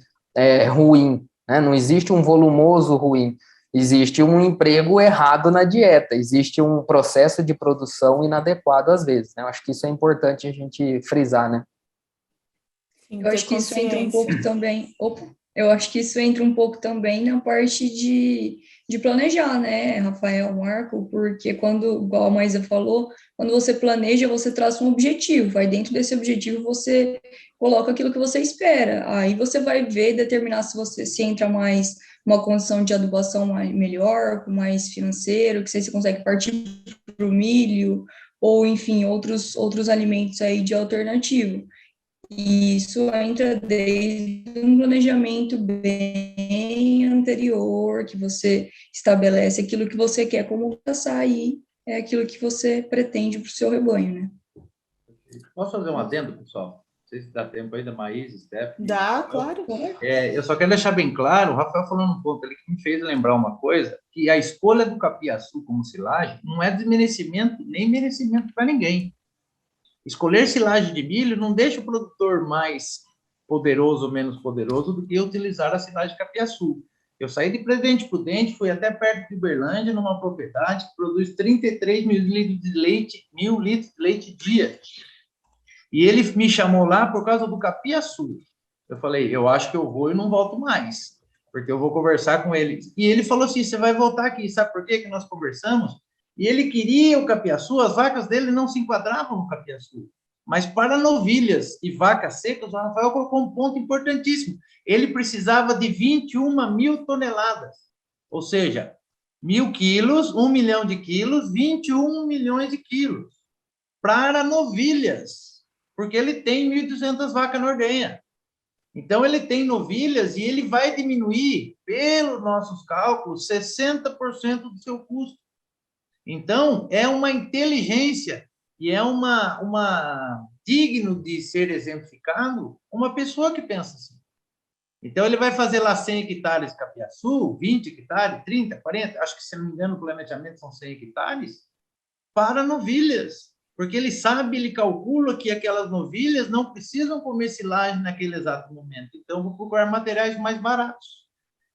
ruim, né? Não existe um volumoso ruim. Existe um emprego errado na dieta, existe um processo de produção inadequado às vezes, né? Eu acho que isso é importante a gente frisar, né? Sim, eu acho que isso entra um pouco também. Eu acho que isso entra um pouco também na parte de planejar, né, Rafael, Marco? Porque quando, igual a Maísa falou, quando você planeja, você traça um objetivo. Aí dentro desse objetivo você coloca aquilo que você espera. Aí você vai ver, determinar se entra mais uma condição de adubação melhor, com mais financeiro, que você consegue partir para o milho, ou, enfim, outros alimentos aí de alternativo. E isso entra desde um planejamento bem ano anterior, que você estabelece aquilo que você quer como açaí, é aquilo que você pretende para o seu rebanho, né? Posso fazer um adendo, pessoal? Não sei se dá tempo aí da Maísa, Stephanie. Dá, claro. Eu só quero deixar bem claro, o Rafael falou um ponto ali que me fez lembrar uma coisa, que a escolha do capiaçu como silagem não é desmerecimento nem merecimento para ninguém. Escolher silagem de milho não deixa o produtor mais poderoso ou menos poderoso do que utilizar a silagem de capiaçu. Eu saí de Presidente Prudente, fui até perto de Uberlândia, numa propriedade que produz 33 mil litros de leite dia. E ele me chamou lá por causa do capiaçu. Eu falei, eu acho que eu vou e não volto mais, porque eu vou conversar com ele. E ele falou assim, você vai voltar aqui, sabe por quê que nós conversamos? E ele queria o capiaçu, as vacas dele não se enquadravam no capiaçu. Mas para novilhas e vacas secas, o Rafael colocou um ponto importantíssimo. Ele precisava de 21 mil toneladas. Ou seja, 1.000 quilos, 1 milhão de quilos, 21 milhões de quilos. Para novilhas. Porque ele tem 1.200 vacas na ordenha. Então, ele tem novilhas e ele vai diminuir, pelos nossos cálculos, 60% do seu custo. Então, é uma inteligência e é digno de ser exemplificado uma pessoa que pensa assim. Então, ele vai fazer lá 100 hectares de capiaçu, 20 hectares, 30, 40, acho que, se não me engano, o planejamento são 100 hectares, para novilhas. Porque ele sabe, ele calcula que aquelas novilhas não precisam comer silagem naquele exato momento. Então, vou procurar materiais mais baratos.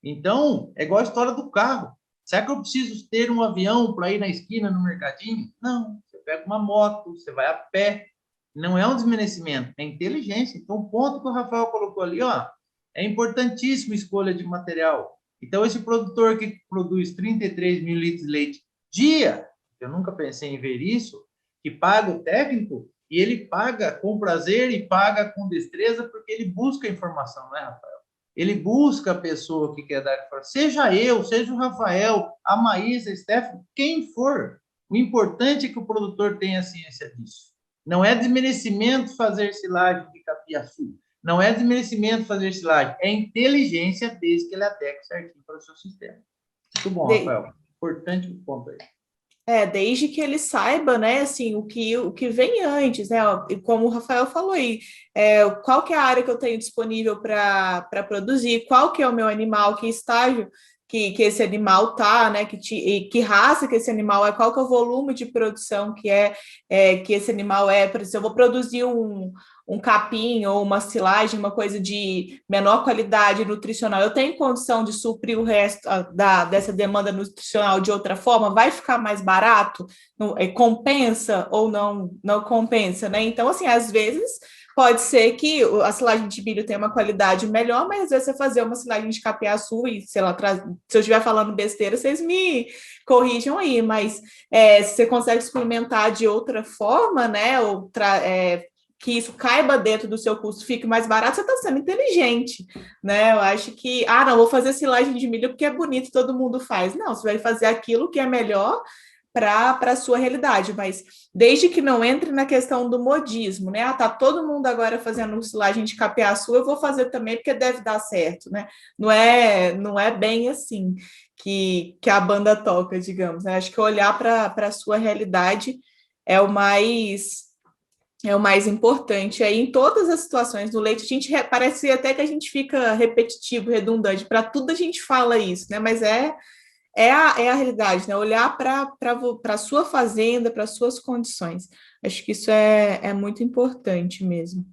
Então, é igual a história do carro. Será que eu preciso ter um avião para ir na esquina, no mercadinho? Não. Você pega uma moto, você vai a pé. Não é um desmerecimento, é inteligência. Então, o ponto que o Rafael colocou ali, ó, é importantíssimo a escolha de material. Então, esse produtor que produz 33 mil litros de leite dia, eu nunca pensei em ver isso, que paga o técnico, e ele paga com prazer e paga com destreza, porque ele busca informação, né, Rafael? Ele busca a pessoa que quer dar informação. Seja eu, seja o Rafael, a Maísa, a Stephanie, quem for. O importante é que o produtor tenha ciência disso. Não é desmerecimento fazer silagem de capiaçu. Não é desmerecimento fazer silagem. É inteligência desde que ele adeque certinho para o seu sistema. Muito bom, Rafael. Importante o ponto aí. Desde que ele saiba, né, assim, o que vem antes, né, e como o Rafael falou aí, qual que é a área que eu tenho disponível para produzir, qual que é o meu animal, que estágio que esse animal tá, né, que raça que esse animal é, qual que é o volume de produção que esse animal é, por exemplo, se eu vou produzir um capim ou uma silagem, uma coisa de menor qualidade nutricional, eu tenho condição de suprir o resto dessa demanda nutricional de outra forma? Vai ficar mais barato? Compensa ou não compensa, né? Então, assim, às vezes pode ser que a silagem de milho tenha uma qualidade melhor, mas às vezes você fazer uma silagem de capiaçu e, sei lá, se eu estiver falando besteira, vocês me corrijam aí, mas se você consegue suplementar de outra forma, né, que isso caiba dentro do seu custo, fique mais barato, você está sendo inteligente, né? Eu acho que, não, vou fazer silagem de milho porque é bonito, todo mundo faz. Não, você vai fazer aquilo que é melhor para a sua realidade, mas desde que não entre na questão do modismo, né? Tá todo mundo agora fazendo silagem de capiaçu, eu vou fazer também porque deve dar certo, né? Não é bem assim que a banda toca, digamos, né? Acho que olhar para a sua realidade é o mais importante. Aí, em todas as situações do leite, parece até que a gente fica repetitivo, redundante, para tudo a gente fala isso, né? Mas é a realidade, né? Olhar para a sua fazenda, para as suas condições. Acho que isso é muito importante mesmo.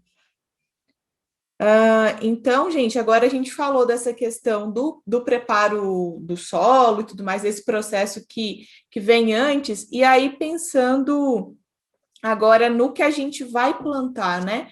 Então, gente, agora a gente falou dessa questão do preparo do solo e tudo mais, desse processo que vem antes, e aí pensando agora no que a gente vai plantar, né?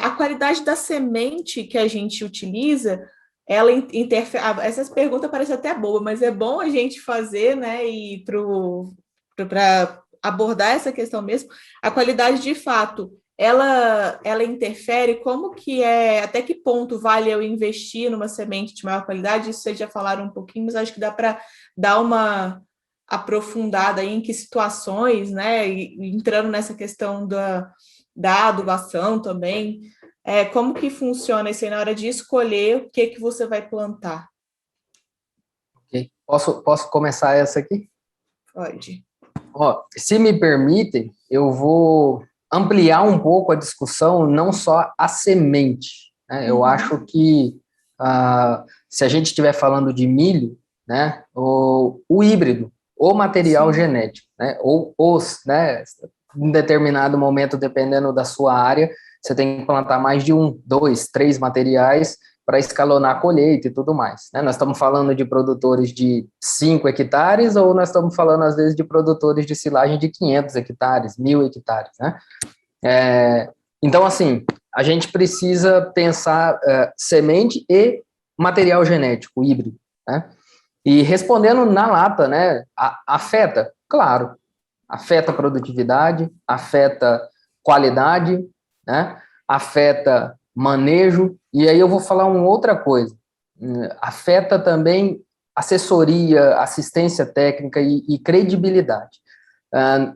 A qualidade da semente que a gente utiliza, ela interfere. Essas perguntas parecem até boas, mas é bom a gente fazer, né? E para abordar essa questão mesmo, a qualidade de fato, ela interfere, como que até que ponto vale eu investir numa semente de maior qualidade? Isso vocês já falaram um pouquinho, mas acho que dá para dar uma aprofundada aí em que situações, né? E entrando nessa questão da adubação também. Como que funciona isso aí na hora de escolher o que você vai plantar? Ok. Posso começar essa aqui? Pode. Ó, se me permitem, eu vou ampliar um pouco a discussão, não só a semente, né? Eu acho que se a gente estiver falando de milho, né, o híbrido, o material Sim. genético, né, ou os, né, em determinado momento, dependendo da sua área, você tem que plantar mais de 1, 2, 3 materiais para escalonar a colheita e tudo mais, né? Nós estamos falando de produtores de 5 hectares ou nós estamos falando, às vezes, de produtores de silagem de 500 hectares, 1.000 hectares, né? Então, assim, a gente precisa pensar semente e material genético híbrido, né? E respondendo na lata, né, afeta, claro, afeta a produtividade, afeta qualidade, né, afeta manejo, e aí eu vou falar uma outra coisa, afeta também assessoria, assistência técnica e credibilidade.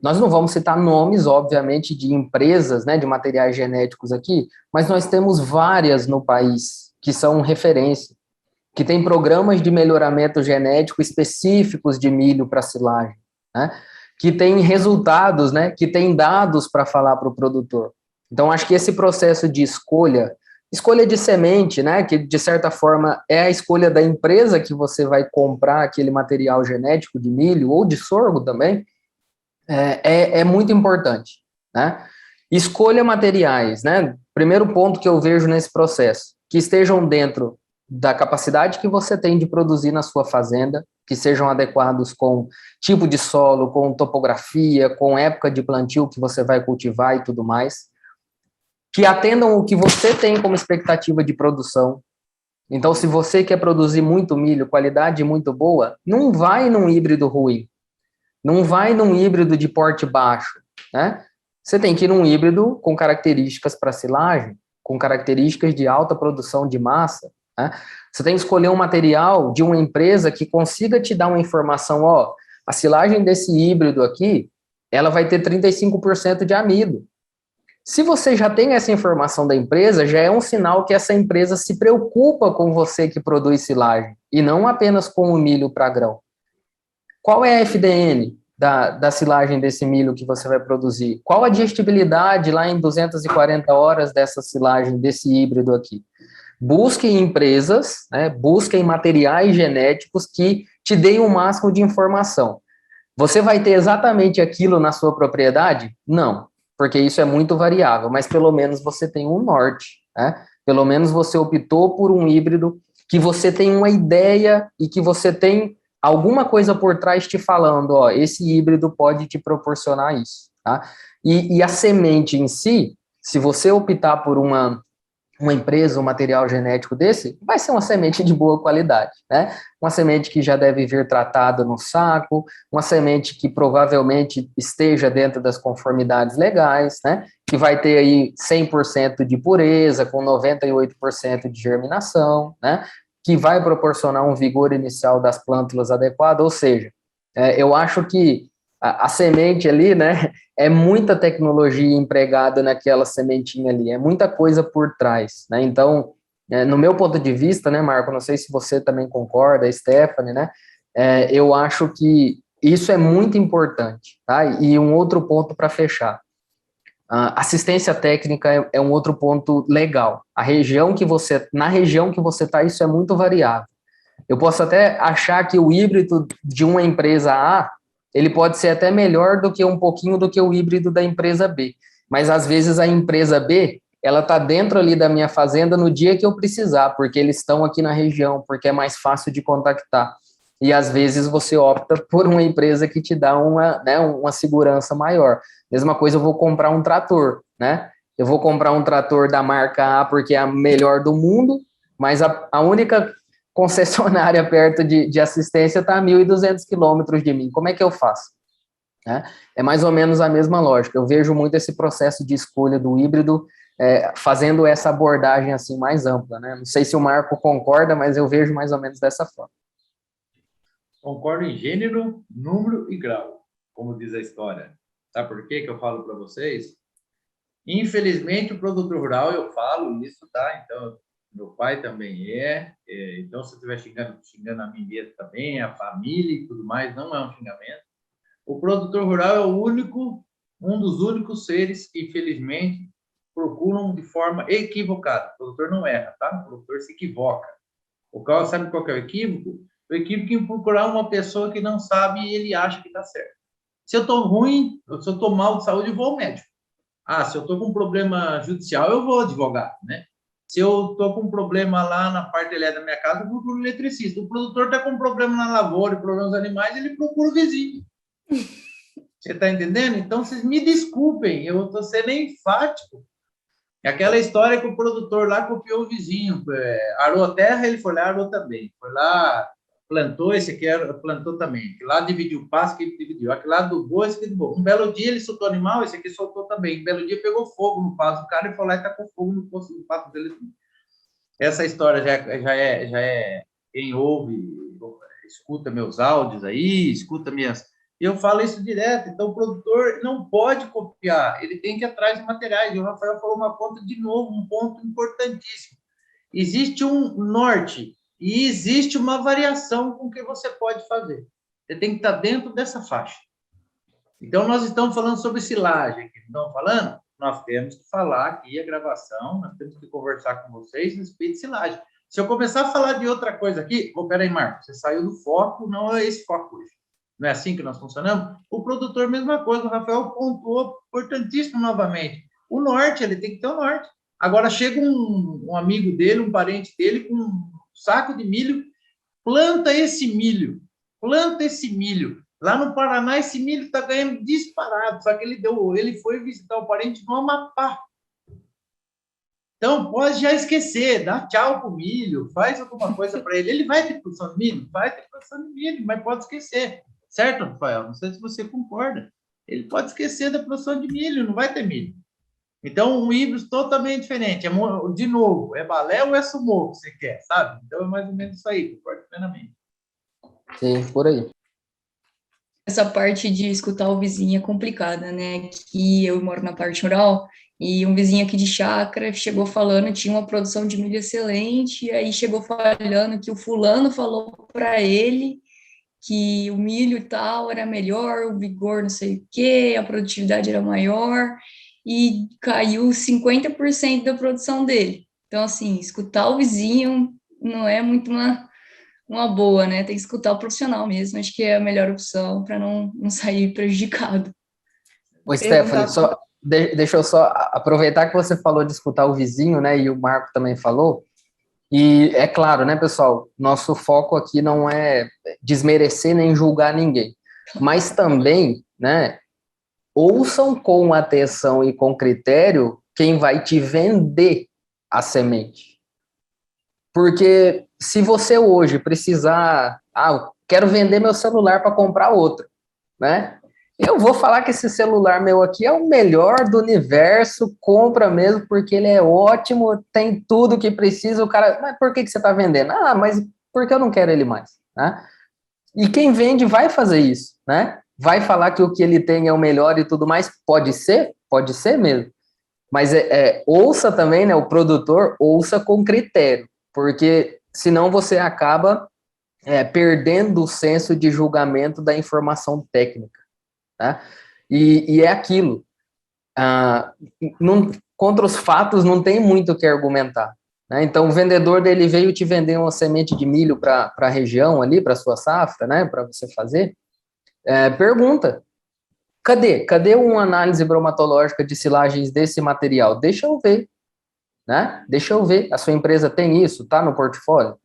Nós não vamos citar nomes, obviamente, de empresas, né, de materiais genéticos aqui, mas nós temos várias no país que são referência, que tem programas de melhoramento genético específicos de milho para silagem, né, que tem resultados, né, que tem dados para falar para o produtor. Então, acho que esse processo de escolha de semente, né, que de certa forma é a escolha da empresa que você vai comprar aquele material genético de milho ou de sorgo também, é muito importante, né? Escolha materiais, né? Primeiro ponto que eu vejo nesse processo, que estejam dentro da capacidade que você tem de produzir na sua fazenda, que sejam adequados com tipo de solo, com topografia, com época de plantio que você vai cultivar e tudo mais, que atendam o que você tem como expectativa de produção. Então, se você quer produzir muito milho, qualidade muito boa, não vai num híbrido ruim, não vai num híbrido de porte baixo, né? Você tem que ir num híbrido com características para silagem, com características de alta produção de massa, né? Você tem que escolher um material de uma empresa que consiga te dar uma informação, ó, a silagem desse híbrido aqui, ela vai ter 35% de amido. Se você já tem essa informação da empresa, já é um sinal que essa empresa se preocupa com você que produz silagem, e não apenas com o milho para grão. Qual é a FDN da silagem desse milho que você vai produzir? Qual a digestibilidade lá em 240 horas dessa silagem, desse híbrido aqui? Busquem empresas, né, busquem materiais genéticos que te deem o máximo de informação. Você vai ter exatamente aquilo na sua propriedade? Não, porque isso é muito variável, mas pelo menos você tem um norte, né? Pelo menos você optou por um híbrido que você tem uma ideia e que você tem alguma coisa por trás te falando, ó, esse híbrido pode te proporcionar isso, tá? E a semente em si, se você optar por uma empresa, um material genético desse, vai ser uma semente de boa qualidade, né? Uma semente que já deve vir tratada no saco, uma semente que provavelmente esteja dentro das conformidades legais, né? Que vai ter aí 100% de pureza, com 98% de germinação, né? Que vai proporcionar um vigor inicial das plântulas adequado, ou seja, eu acho que a semente ali, né, é muita tecnologia empregada naquela sementinha ali, é muita coisa por trás, né, então, no meu ponto de vista, né, Marco, não sei se você também concorda, Stephanie, né, eu acho que isso é muito importante, tá, e um outro ponto para fechar, assistência técnica é um outro ponto legal, na região que você está, isso é muito variável. Eu posso até achar que o híbrido de uma empresa A, ele pode ser até melhor do que um pouquinho do que o híbrido da empresa B. Mas, às vezes, a empresa B, ela está dentro ali da minha fazenda no dia que eu precisar, porque eles estão aqui na região, porque é mais fácil de contactar. E, às vezes, você opta por uma empresa que te dá uma segurança maior. Mesma coisa, eu vou comprar um trator, né? Eu vou comprar um trator da marca A porque é a melhor do mundo, mas a única concessionária perto de assistência está a 1.200 quilômetros de mim. Como é que eu faço? É mais ou menos a mesma lógica. Eu vejo muito esse processo de escolha do híbrido fazendo essa abordagem assim mais ampla, né? Não sei se o Marco concorda, mas eu vejo mais ou menos dessa forma. Concordo em gênero, número e grau, como diz a história. Sabe por que eu falo para vocês? Infelizmente, o produtor rural, eu falo isso, tá? Então, meu pai também então se eu estiver xingando a mim mesmo também, a família e tudo mais, não é um xingamento. O produtor rural é um dos únicos seres que, infelizmente, procuram de forma equivocada. O produtor não erra, tá? O produtor se equivoca. Sabe qual que é o equívoco? O equívoco é procurar uma pessoa que não sabe e ele acha que está certo. Se eu estou ruim, se eu estou mal de saúde, eu vou ao médico. Se eu estou com um problema judicial, eu vou ao advogado, né? Se eu estou com um problema lá na parte elétrica da minha casa, eu procuro um eletricista. O produtor está com um problema na lavoura, problema nos animais, ele procura o vizinho. Você está entendendo? Então, vocês me desculpem, eu estou sendo enfático. É aquela história que o produtor lá copiou o vizinho, arou a terra, ele foi lá, arou também. Foi lá, plantou, esse aqui plantou também. Aquele lá dividiu o pasto, que ele dividiu. Aquele lá adubou, esse aqui adubou. Um belo dia ele soltou animal, esse aqui soltou também. Um belo dia pegou fogo no pasto do cara e foi lá e tacou fogo no pasto dele. Essa história já é quem ouve, escuta meus áudios aí, escuta minhas... Eu falo isso direto, então o produtor não pode copiar, ele tem que ir atrás de materiais. E o Rafael falou uma ponta de novo, um ponto importantíssimo. Existe um norte e existe uma variação com que você pode fazer. Você tem que estar dentro dessa faixa. Então, nós estamos falando sobre silagem aqui, não estamos falando? Nós temos que falar aqui a gravação, nós temos que conversar com vocês a respeito de silagem. Se eu começar a falar de outra coisa aqui, peraí, Marcos, você saiu do foco, não é esse foco hoje. Não é assim que nós funcionamos? O produtor, mesma coisa, o Rafael pontuou importantíssimo novamente. O norte, ele tem que ter o norte. Agora, chega um amigo dele, um parente dele, com um saco de milho, planta esse milho. Lá no Paraná, esse milho está ganhando disparado, só que ele foi visitar o parente no Amapá. Então, pode já esquecer, dá tchau para o milho, faz alguma coisa para ele. Ele vai ter produção de milho? Vai ter produção de milho, mas pode esquecer. Certo, Rafael? Não sei se você concorda. Ele pode esquecer da produção de milho, não vai ter milho. Então, um híbrido totalmente diferente. De novo, é balé ou é sumô que você quer, sabe? Então, é mais ou menos isso aí, concordo plenamente. Sim, por aí. Essa parte de escutar o vizinho é complicada, né? Que eu moro na parte rural e um vizinho aqui de chácara chegou falando que tinha uma produção de milho excelente, e aí chegou falando que o fulano falou para ele que o milho e tal era melhor, o vigor não sei o quê, a produtividade era maior, e caiu 50% da produção dele. Então, assim, escutar o vizinho não é muito uma boa, né? Tem que escutar o profissional mesmo, acho que é a melhor opção para não sair prejudicado. Ô, Stephanie, deixa eu só aproveitar que você falou de escutar o vizinho, né, e o Marco também falou. E é claro, né, pessoal, nosso foco aqui não é desmerecer nem julgar ninguém, mas também, né, ouçam com atenção e com critério quem vai te vender a semente. Porque se você hoje precisar, quero vender meu celular para comprar outro, né? Eu vou falar que esse celular meu aqui é o melhor do universo, compra mesmo, porque ele é ótimo, tem tudo que precisa. O cara, mas por que você está vendendo? Mas porque eu não quero ele mais, né? E quem vende vai fazer isso, né? Vai falar que o que ele tem é o melhor e tudo mais. Pode ser mesmo. Mas ouça também, né? O produtor, ouça com critério, porque senão você acaba perdendo o senso de julgamento da informação técnica. Tá? E é aquilo, contra os fatos não tem muito o que argumentar, né? Então o vendedor dele veio te vender uma semente de milho para a região ali, para a sua safra, né, para você fazer, pergunta, cadê uma análise bromatológica de silagens desse material? Deixa eu ver, né? Deixa eu ver, a sua empresa tem isso, tá no portfólio?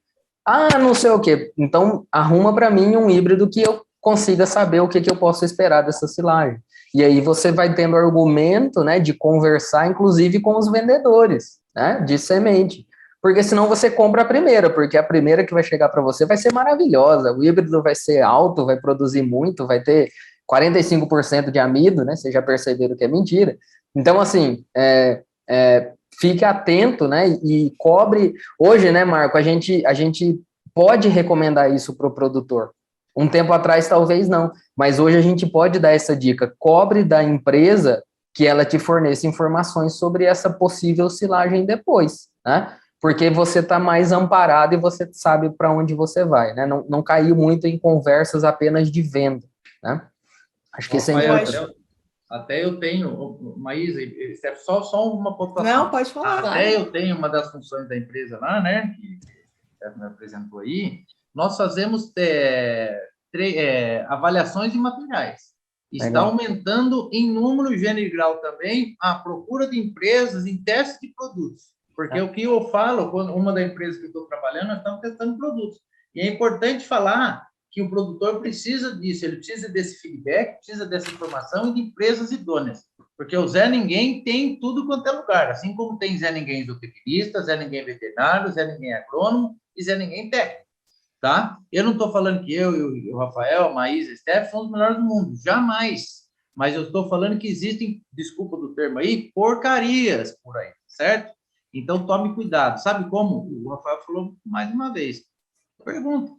Não sei o que, então arruma para mim um híbrido que eu consiga saber o que eu posso esperar dessa silagem. E aí você vai tendo argumento, né, de conversar, inclusive, com os vendedores, né, de semente. Porque senão você compra a primeira, porque a primeira que vai chegar para você vai ser maravilhosa, o híbrido vai ser alto, vai produzir muito, vai ter 45% de amido, né, vocês já perceberam que é mentira. Então, assim, fique atento, né, e cobre... Hoje, né, Marco, a gente pode recomendar isso para o produtor. Um tempo atrás, talvez não, mas hoje a gente pode dar essa dica. Cobre da empresa que ela te forneça informações sobre essa possível silagem depois, né? porque você está mais amparado e você sabe para onde você vai, né? Não caiu muito em conversas apenas de venda, né? Acho que isso é Rafael, importante. até eu tenho, Maísa, só uma pontuação. Não, pode falar. Até eu tenho uma das funções da empresa lá, né, que me apresentou aí, nós fazemos avaliações de materiais. Está Legal. aumentando em número, gênero e grau também a procura de empresas em testes de produtos. Porque o que eu falo, quando uma das empresas que eu estou trabalhando, nós estamos testando produtos. E é importante falar que o produtor precisa disso, ele precisa desse feedback, precisa dessa informação e de empresas idôneas. Porque o Zé Ninguém tem tudo quanto é lugar, assim como tem Zé Ninguém zootecnista, Zé Ninguém veterinário, Zé Ninguém agrônomo e Zé Ninguém técnico, tá? Eu não estou falando que eu e o Rafael, a Maísa, a Steph somos os melhores do mundo, jamais. Mas eu estou falando que existem, desculpa do termo aí, porcarias por aí, certo? Então tome cuidado. Sabe como? O Rafael falou mais uma vez. Pergunta.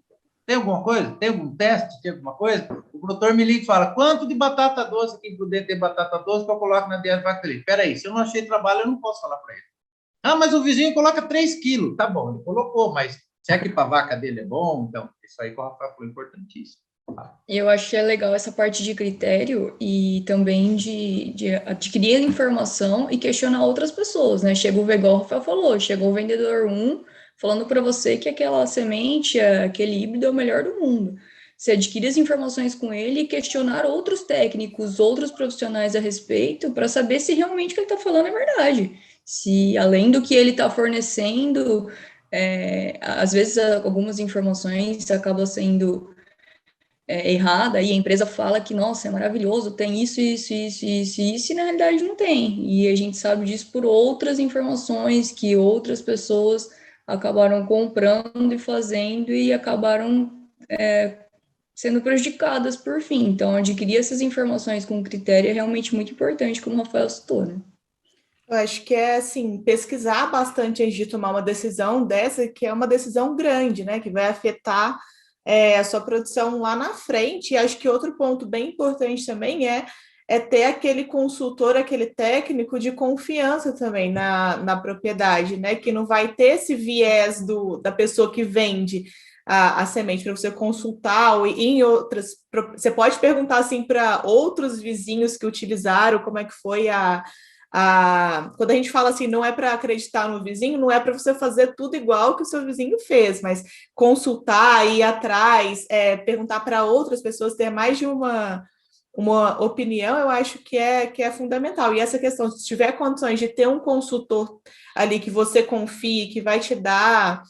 Tem alguma coisa? Tem algum teste? Tem alguma coisa? O produtor me liga e fala, quanto de batata doce aqui poder ter batata doce que eu coloco na dieta vaca dele? Peraí, se eu não achei trabalho, eu não posso falar para ele. Ah, mas o vizinho coloca 3 quilos. Tá bom, ele colocou, mas será que para a vaca dele é bom? Então, isso aí que o Rafael falou, importantíssimo. Eu acho que é legal essa parte de critério e também de adquirir informação e questionar outras pessoas, né? Chega o igual o Rafael falou, chegou o vendedor 1 falando para você que aquela semente, aquele híbrido é o melhor do mundo. Você adquire as informações com ele e questionar outros técnicos, outros profissionais a respeito para saber se realmente o que ele está falando é verdade. Se além do que ele está fornecendo, às vezes algumas informações acabam sendo errada, e a empresa fala que, nossa, é maravilhoso, tem isso, e na realidade não tem. E a gente sabe disso por outras informações que outras pessoas acabaram comprando e fazendo e acabaram sendo prejudicadas por fim. Então, adquirir essas informações com critério é realmente muito importante, como o Rafael citou, né? Eu acho que é, assim, pesquisar bastante antes de tomar uma decisão dessa, que é uma decisão grande, né, que vai afetar a sua produção lá na frente. E acho que outro ponto bem importante também é ter aquele consultor, aquele técnico de confiança também na propriedade, né? Que não vai ter esse viés da pessoa que vende a semente para você consultar, ou em outras. Você pode perguntar assim para outros vizinhos que utilizaram, como é que foi quando a gente fala assim, não é para acreditar no vizinho, não é para você fazer tudo igual que o seu vizinho fez, mas consultar, ir atrás, perguntar para outras pessoas, ter mais de uma opinião, eu acho que é fundamental. E essa questão, se tiver condições de ter um consultor ali que você confie, que vai te dar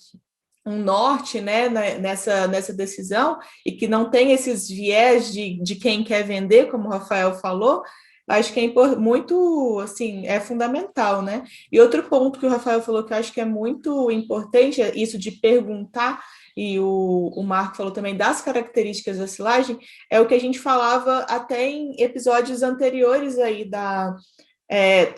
um norte, né, nessa decisão, e que não tem esses viés de quem quer vender, como o Rafael falou, acho que é muito, assim, é fundamental, né? E outro ponto que o Rafael falou que eu acho que é muito importante, é isso de perguntar, e o Marco falou também das características da silagem, é o que a gente falava até em episódios anteriores aí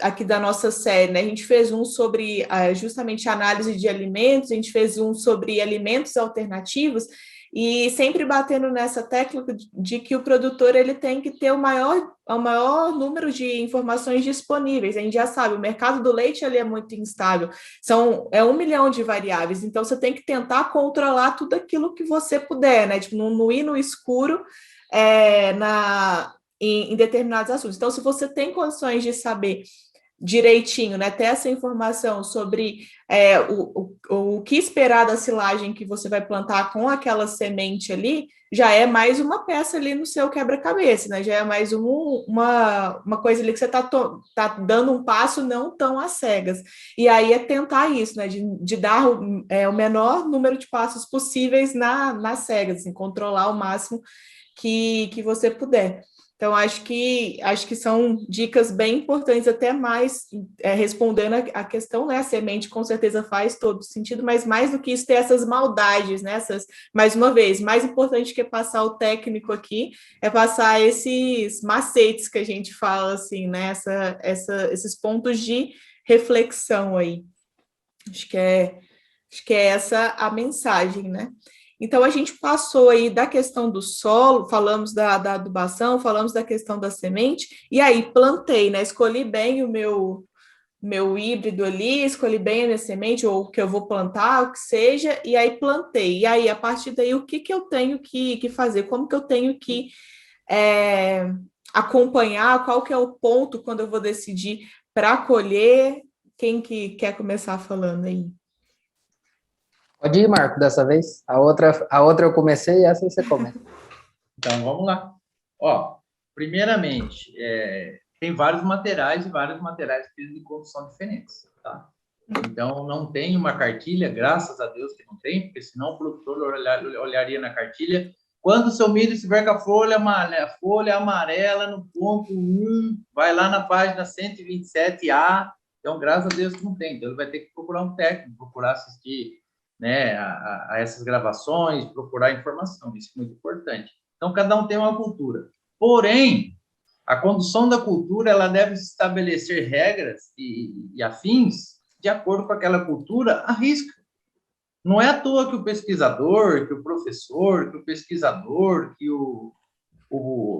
aqui da nossa série, né? A gente fez um sobre justamente análise de alimentos, a gente fez um sobre alimentos alternativos, e sempre batendo nessa técnica de que o produtor ele tem que ter o maior número de informações disponíveis. A gente já sabe, o mercado do leite ele é muito instável, 1 milhão de variáveis, então você tem que tentar controlar tudo aquilo que você puder, né? Tipo, não ir no escuro em determinados assuntos. Então, se você tem condições de saber direitinho, né, ter essa informação sobre o que esperar da silagem que você vai plantar com aquela semente ali, já é mais uma peça ali no seu quebra-cabeça, né? Já é mais uma coisa ali que você está dando um passo não tão às cegas. E aí é tentar isso, né? De dar o menor número de passos possíveis nas cegas, assim, controlar o máximo que você puder. Então, acho que são dicas bem importantes, até mais respondendo a questão, né? A semente com certeza faz todo sentido, mas mais do que isso, ter essas maldades, né? Mais uma vez, mais importante que passar o técnico aqui é passar esses macetes que a gente fala, assim, né? Esses pontos de reflexão aí. Acho que é essa a mensagem, né? Então, a gente passou aí da questão do solo, falamos da adubação, falamos da questão da semente, e aí plantei, né? Escolhi bem o meu meu híbrido ali, escolhi bem a minha semente, ou o que eu vou plantar, o que seja, e aí plantei. E aí, a partir daí, o que eu tenho que fazer? Como que eu tenho que acompanhar? Qual que é o ponto quando eu vou decidir para colher? Quem que quer começar falando aí? Pode ir, Marco, dessa vez. A outra eu comecei e essa você começa. Então, vamos lá. Ó, primeiramente, tem vários materiais e vários materiais de condução diferentes, tá? Então, não tem uma cartilha, graças a Deus que não tem, porque senão o produtor olharia na cartilha. Quando o seu milho estiver com a folha amarela no ponto 1, vai lá na página 127A. Então, graças a Deus que não tem. Então, ele vai ter que procurar um técnico, procurar assistir, né, a essas gravações, procurar informação. Isso é muito importante. Então, cada um tem uma cultura. Porém, a condução da cultura ela deve estabelecer regras e afins de acordo com aquela cultura à risca. Não é à toa que o pesquisador, que o professor, que o pesquisador, que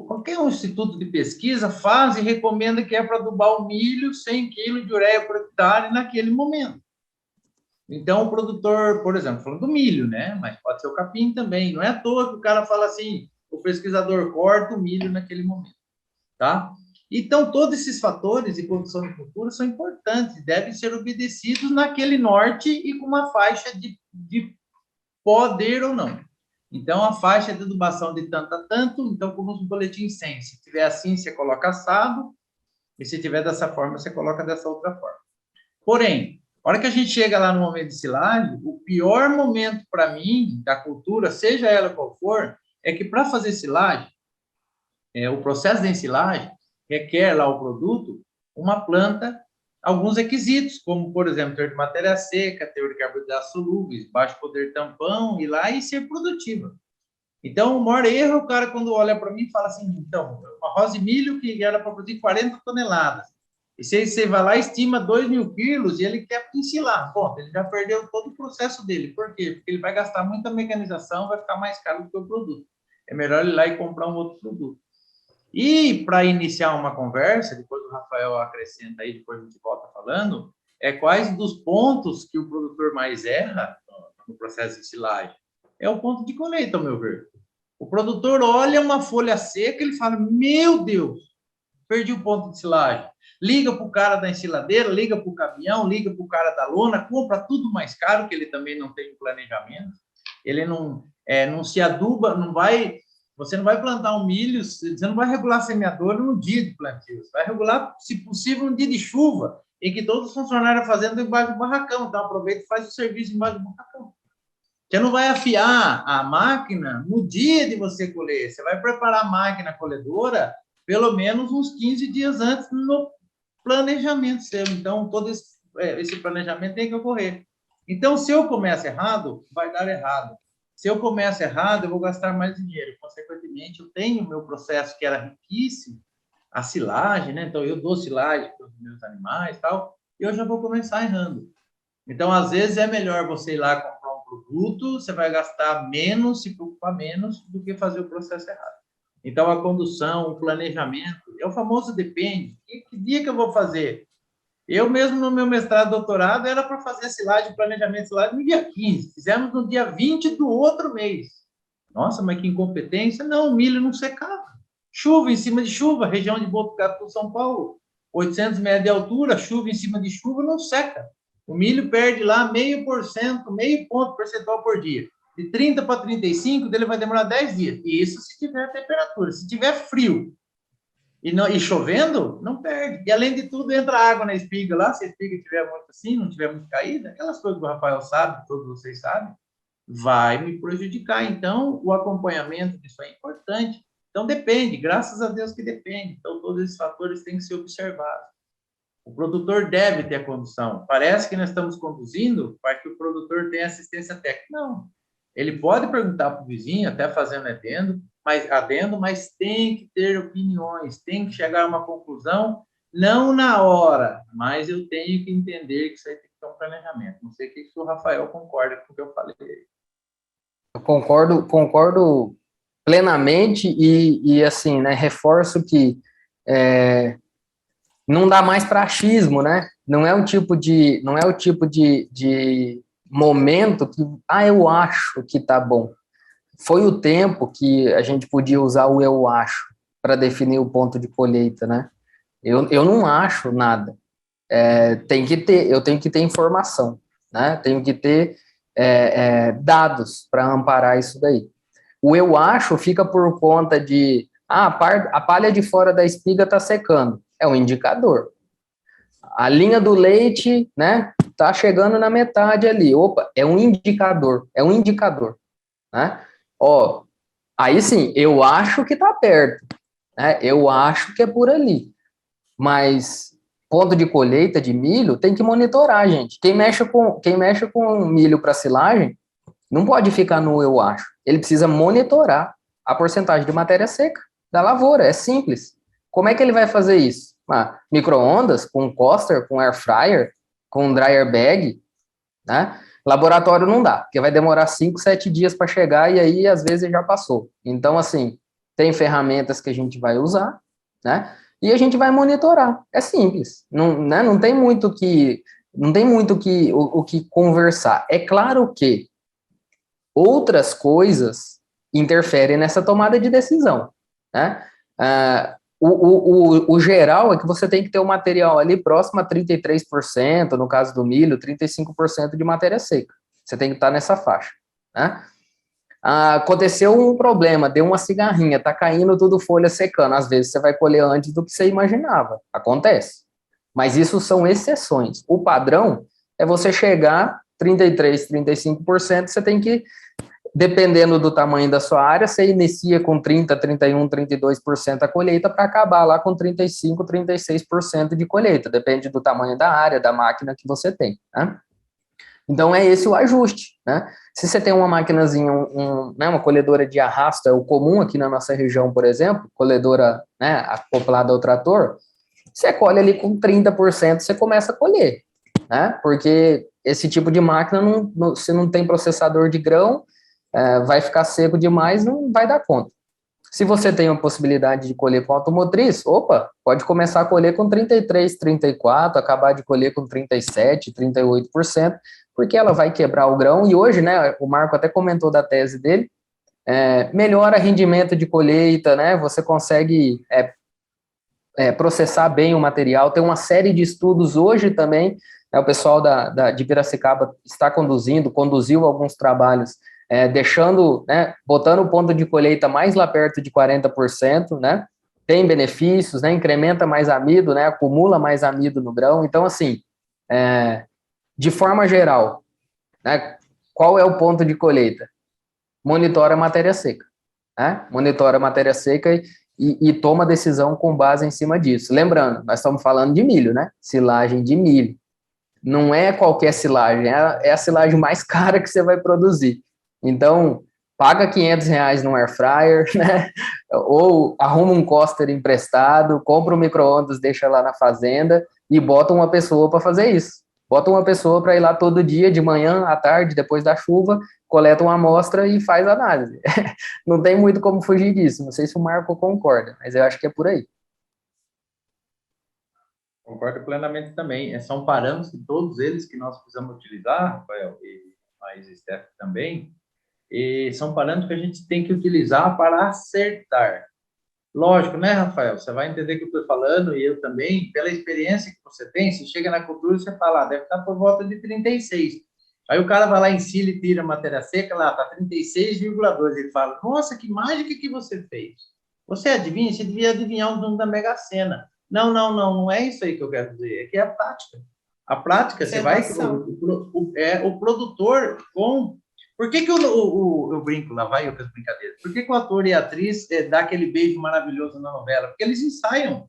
qualquer instituto de pesquisa faz e recomenda que é para adubar o milho 100 kg de ureia por hectare naquele momento. Então, o produtor, por exemplo, falando do milho, né? Mas pode ser o capim também. Não é à toa que o cara fala assim, o pesquisador corta o milho naquele momento, tá? Então, todos esses fatores de produção de cultura são importantes, devem ser obedecidos naquele norte e com uma faixa de poder ou não. Então, a faixa de adubação de tanto a tanto, então, como no boletim 100, se tiver assim, você coloca assado, e se tiver dessa forma, você coloca dessa outra forma. Porém, a hora que a gente chega lá no momento de silagem, o pior momento para mim, da cultura, seja ela qual for, é que para fazer silagem, o processo de ensilagem requer lá o produto, uma planta, alguns requisitos, como, por exemplo, ter de matéria seca, ter de carboidratos solúveis, baixo poder tampão, ir lá e ser produtiva. Então, o maior erro é o cara, quando olha para mim, fala assim, então, uma rosa de milho que era para produzir 40 toneladas. E você vai lá e estima 2.000 quilos e ele quer ensilar. Bom, ele já perdeu todo o processo dele. Por quê? Porque ele vai gastar muita mecanização, vai ficar mais caro do que o produto. É melhor ele ir lá e comprar um outro produto. E, para iniciar uma conversa, depois o Rafael acrescenta aí, depois a gente volta falando, quais dos pontos que o produtor mais erra no processo de silagem. É o ponto de colheita, ao meu ver. O produtor olha uma folha seca e ele fala, meu Deus, perdi o ponto de silagem. Liga para o cara da ensiladeira, liga para o caminhão, liga para o cara da lona, compra tudo mais caro, que ele também não tem planejamento. Ele não se aduba, você não vai plantar um milho, você não vai regular a semeadora no dia de plantio, você vai regular, se possível, no dia de chuva, em que todos os funcionários fazendo embaixo do barracão. Então, aproveita e faz o serviço embaixo do barracão. Você não vai afiar a máquina no dia de você colher, você vai preparar a máquina colhedora pelo menos uns 15 dias antes no planejamento seu. Então, todo esse planejamento tem que ocorrer. Então, se eu começo errado, vai dar errado. Se eu começo errado, eu vou gastar mais dinheiro. Consequentemente, eu tenho o meu processo que era riquíssimo, a silagem, né? Então, eu dou silagem para os meus animais e tal, e eu já vou começar errando. Então, às vezes, é melhor você ir lá comprar um produto, você vai gastar menos, se preocupar menos, do que fazer o processo errado. Então, a condução, o planejamento, é o famoso depende. Que dia que eu vou fazer? Eu mesmo, no meu mestrado, doutorado, era para fazer silagem, planejamento de silagem no dia 15. Fizemos no dia 20 do outro mês. Nossa, mas que incompetência. Não, o milho não secava. Chuva em cima de chuva, região de Botucatu, São Paulo. 800 metros de altura, chuva em cima de chuva, não seca. O milho perde lá 0,5%, meio ponto percentual por dia. De 30 para 35, dele vai demorar 10 dias. E isso se tiver temperatura. Se tiver frio e chovendo, não perde. E, além de tudo, entra água na espiga lá. Se a espiga estiver muito assim, não tiver muito caída, aquelas coisas que o Rafael sabe, todos vocês sabem, vai me prejudicar. Então, o acompanhamento disso é importante. Então, depende. Graças a Deus que depende. Então, todos esses fatores têm que ser observados. O produtor deve ter a condução. Parece que nós estamos conduzindo para que o produtor tenha assistência técnica. Não. Ele pode perguntar para o vizinho, até fazendo adendo, mas tem que ter opiniões, tem que chegar a uma conclusão, não na hora, mas eu tenho que entender que isso aí tem que ter um planejamento. Não sei o que o Rafael concorda com o que eu falei. Eu concordo plenamente e assim, né, reforço que não dá mais para achismo, né? Não é o tipo de momento que, eu acho que tá bom. Foi o tempo que a gente podia usar o eu acho para definir o ponto de colheita, né? Eu não acho nada. Eu tenho que ter informação, né? Tenho que ter dados para amparar isso daí. O eu acho fica por conta de a palha de fora da espiga está secando. É um indicador. A linha do leite, né, tá chegando na metade ali. Opa, é um indicador, né? Ó, aí sim, eu acho que tá perto, né? Eu acho que é por ali. Mas ponto de colheita de milho tem que monitorar, gente. Quem mexe com milho para silagem não pode ficar no eu acho. Ele precisa monitorar a porcentagem de matéria seca da lavoura. É simples. Como é que ele vai fazer isso? Micro-ondas, com coaster, com air fryer, com dryer bag, né? Laboratório não dá, porque vai demorar 5, 7 dias para chegar e aí às vezes já passou. Então, assim, tem ferramentas que a gente vai usar, né? E a gente vai monitorar. É simples. Não, né? Não tem muito o que conversar. É claro que outras coisas interferem nessa tomada de decisão, né? O geral é que você tem que ter o material ali próximo a 33%, no caso do milho, 35% de matéria seca. Você tem que estar nessa faixa, né? Aconteceu um problema, deu uma cigarrinha, tá caindo tudo folha secando. Às vezes você vai colher antes do que você imaginava. Acontece. Mas isso são exceções. O padrão é você chegar 33%, 35%, você tem que, dependendo do tamanho da sua área, você inicia com 30%, 31%, 32% a colheita para acabar lá com 35%, 36% de colheita. Depende do tamanho da área, da máquina que você tem, né? Então, é esse o ajuste, né? Se você tem uma maquinazinha, uma colhedora de arrasto, é o comum aqui na nossa região, por exemplo, colhedora, né, acoplada ao trator, você colhe ali com 30%, você começa a colher, né? Porque esse tipo de máquina, se não tem processador de grão, vai ficar seco demais, não vai dar conta. Se você tem a possibilidade de colher com automotriz, pode começar a colher com 33%, 34%, acabar de colher com 37%, 38%, porque ela vai quebrar o grão, e hoje, né, o Marco até comentou da tese dele, melhora rendimento de colheita, né, você consegue processar bem o material, tem uma série de estudos hoje também, né, o pessoal de Piracicaba está conduziu alguns trabalhos, deixando, né, botando o ponto de colheita mais lá perto de 40%, né, tem benefícios, né, incrementa mais amido, né, acumula mais amido no grão, então, assim, de forma geral, né, qual é o ponto de colheita? Monitora a matéria seca, né, monitora a matéria seca e toma decisão com base em cima disso. Lembrando, nós estamos falando de milho, né, silagem de milho, não é qualquer silagem, é a silagem mais cara que você vai produzir. Então, paga R$500 no air fryer, né? Ou arruma um coaster emprestado, compra um micro-ondas, deixa lá na fazenda e bota uma pessoa para fazer isso. Bota uma pessoa para ir lá todo dia, de manhã, à tarde, depois da chuva, coleta uma amostra e faz análise. Não tem muito como fugir disso. Não sei se o Marco concorda, mas eu acho que é por aí. Concordo plenamente também. São parâmetros, todos eles que nós precisamos utilizar, Rafael, e mais Steph também, e são parâmetros que a gente tem que utilizar para acertar. Lógico, né, Rafael? Você vai entender o que eu estou falando, e eu também, pela experiência que você tem, você chega na cultura e você fala, deve estar por volta de 36. Aí o cara vai lá em cima e tira a matéria seca, lá está 36,2. Ele fala, nossa, que mágica que você fez. Você adivinha? Você devia adivinhar o número da Mega Sena. Não é isso aí que eu quero dizer, é que é a prática. A prática, você vai... O produtor com... Por que eu brinco lá, vai eu com as brincadeiras? Por que o ator e a atriz dá aquele beijo maravilhoso na novela? Porque eles ensaiam.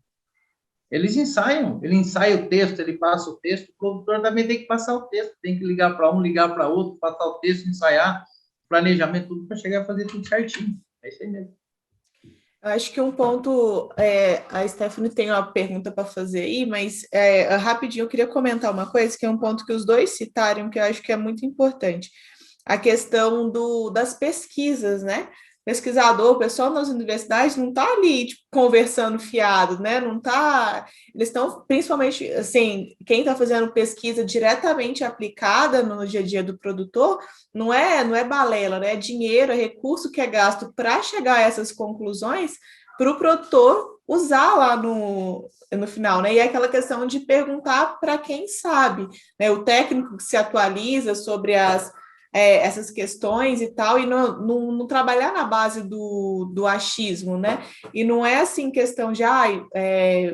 Ele ensaia o texto, ele passa o texto, o produtor também tem que passar o texto, tem que ligar para um, ligar para outro, passar o texto, ensaiar, planejamento, tudo para chegar a fazer tudo certinho. É isso aí mesmo. Eu acho que um ponto, a Stephanie tem uma pergunta para fazer aí, mas rapidinho eu queria comentar uma coisa, que é um ponto que os dois citaram, que eu acho que é muito importante. A questão das pesquisas, né? pesquisador, o pessoal nas universidades não está ali tipo, conversando fiado, né? Não está. Eles estão, principalmente, assim, quem está fazendo pesquisa diretamente aplicada no dia a dia do produtor, não é balela, né? É dinheiro, é recurso que é gasto para chegar a essas conclusões para o produtor usar lá no final, né? E é aquela questão de perguntar para quem sabe, né? O técnico que se atualiza sobre essas questões e tal, e não trabalhar na base do achismo, né? E não é assim questão de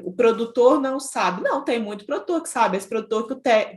o produtor não sabe. Não, tem muito produtor que sabe. Esse produtor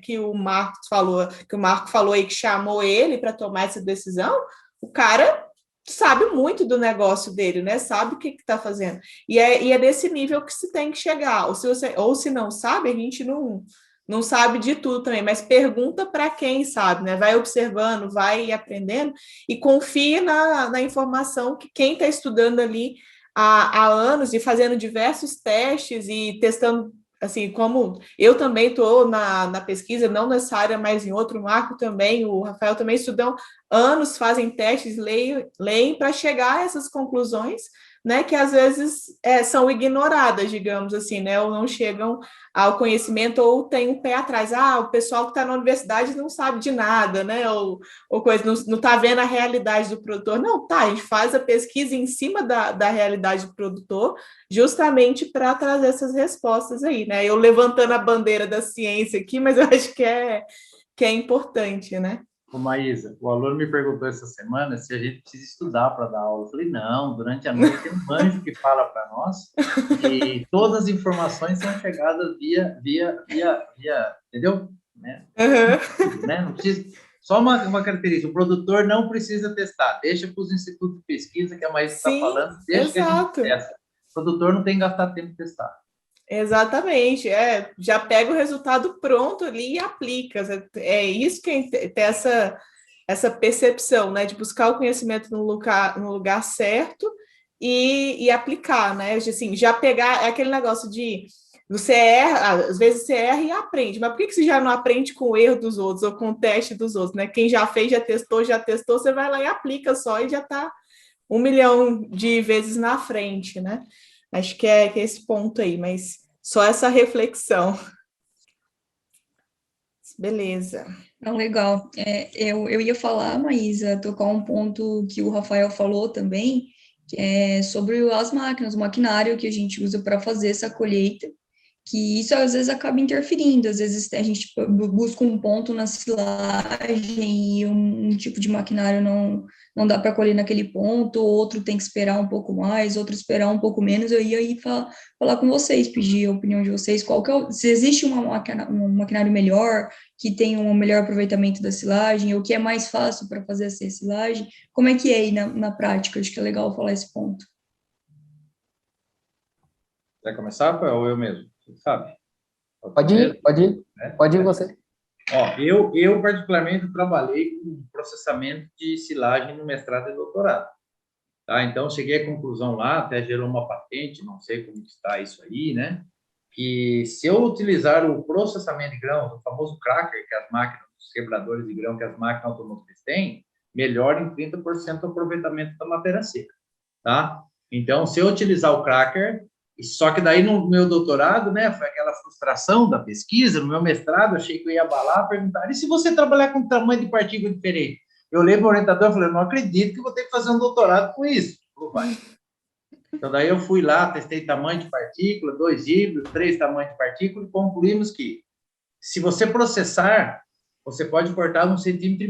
que o Marco falou aí, que chamou ele para tomar essa decisão, o cara sabe muito do negócio dele, né? Sabe o que está fazendo. E é desse nível que se tem que chegar. Ou se não sabe, a gente não sabe de tudo também, mas pergunta para quem sabe, né? Vai observando, vai aprendendo e confia na informação que quem está estudando ali há anos e fazendo diversos testes e testando, assim, como eu também estou na pesquisa, não nessa área, mas em outro, o Marco também, o Rafael também estudam anos, fazem testes, leem para chegar a essas conclusões, né, que às vezes são ignoradas, digamos assim, né, ou não chegam ao conhecimento, ou tem um pé atrás. O pessoal que está na universidade não sabe de nada, né, ou coisa, não está vendo a realidade do produtor. Não, tá, a gente faz a pesquisa em cima da realidade do produtor, justamente para trazer essas respostas aí, né, eu levantando a bandeira da ciência aqui, mas eu acho que é importante, né. Ô, Maísa, o aluno me perguntou essa semana se a gente precisa estudar para dar aula. Eu falei, não, durante a noite tem um anjo que fala para nós e todas as informações são chegadas via entendeu? Né? Uhum. Né? Não precisa, só uma característica, o produtor não precisa testar, deixa para os institutos de pesquisa que a Maísa está falando, deixa que a gente testa. O produtor não tem que gastar tempo de testar. Exatamente, já pega o resultado pronto ali e aplica. É isso que tem essa percepção, né, de buscar o conhecimento no lugar certo e aplicar, né? Assim, já pegar aquele negócio de você erra, às vezes você erra e aprende, mas por que você já não aprende com o erro dos outros ou com o teste dos outros, né? Quem já fez, já testou, você vai lá e aplica só e já está 1 milhão de vezes na frente, né? Acho que é esse ponto aí, mas só essa reflexão. Beleza. Não, legal. Eu ia falar, Maísa, tocar um ponto que o Rafael falou também, que é sobre as máquinas, o maquinário que a gente usa para fazer essa colheita, que isso às vezes acaba interferindo, às vezes a gente busca um ponto na silagem e um tipo de maquinário não dá para colher naquele ponto, outro tem que esperar um pouco mais, outro esperar um pouco menos. Eu ia aí falar com vocês, pedir a opinião de vocês, se existe um maquinário melhor, que tem um melhor aproveitamento da silagem, ou que é mais fácil para fazer essa silagem, como é que é aí na prática? Acho que é legal falar esse ponto. Quer começar, ou eu mesmo? Você sabe? Pode ir você. Ó, eu particularmente trabalhei com processamento de silagem no mestrado e doutorado. Tá? Então, cheguei à conclusão lá, até gerou uma patente, não sei como está isso aí, né? Que se eu utilizar o processamento de grãos, o famoso cracker que as máquinas, os quebradores de grão que as máquinas automotrizes têm, melhora em 30% o aproveitamento da matéria seca, tá? Então, se eu utilizar o cracker, só que daí no meu doutorado, né, foi aquela frustração da pesquisa, no meu mestrado, achei que eu ia abalar, perguntar, e se você trabalhar com tamanho de partícula diferente? Eu olhei para o orientador e falei, não acredito que vou ter que fazer um doutorado com isso. Vai. Então, daí eu fui lá, testei tamanho de partícula, 2 híbridos, 3 tamanhos de partícula, e concluímos que, se você processar, você pode cortar 1,5 centímetros,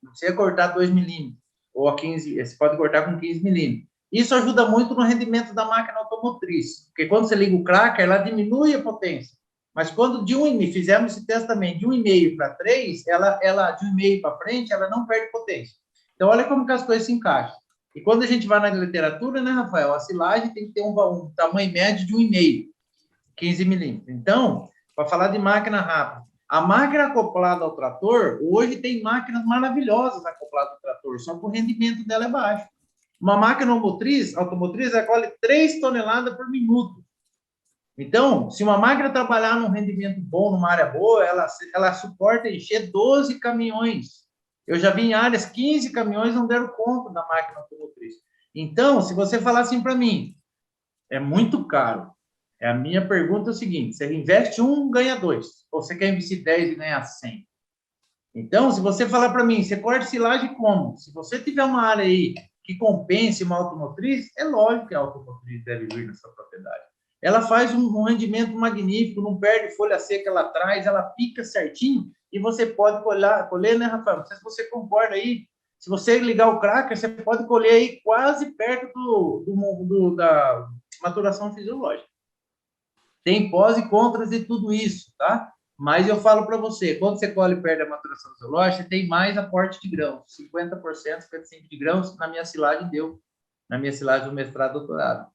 não precisa cortar 2 milímetros, ou 15, você pode cortar com 15 milímetros. Isso ajuda muito no rendimento da máquina automotriz, porque quando você liga o cracker, ela diminui a potência. Mas quando fizemos esse teste também, de 1,5 para 3, ela de 1,5 para frente, ela não perde potência. Então, olha como que as coisas se encaixam. E quando a gente vai na literatura, né, Rafael, a silagem tem que ter um tamanho médio de 1,5, 15 milímetros. Então, para falar de máquina rápida, a máquina acoplada ao trator, hoje tem máquinas maravilhosas acopladas ao trator, só que o rendimento dela é baixo. Uma máquina automotriz, ela colhe 3 toneladas por minuto. Então, se uma máquina trabalhar num rendimento bom, numa área boa, ela suporta encher 12 caminhões. Eu já vi em áreas 15 caminhões não deram conta da máquina automotriz. Então, se você falar assim para mim, é muito caro. A minha pergunta é o seguinte: você investe 1, ganha 2. Ou você quer investir 10 e ganhar 100? Então, se você falar para mim, você corta silagem como? Se você tiver uma área aí que compense uma automotriz, é lógico que a automotriz deve vir na sua propriedade. Ela faz um rendimento magnífico, não perde folha seca lá atrás, ela pica certinho e você pode colher, né, Rafael? Não sei se você concorda aí. Se você ligar o cracker, você pode colher aí quase perto da maturação fisiológica. Tem pós e contras de tudo isso, tá? Mas eu falo para você, quando você colhe perto da maturação fisiológica, você tem mais aporte de grãos, 50%, 55% de grãos, na minha silagem deu, na minha silagem do mestrado e doutorado.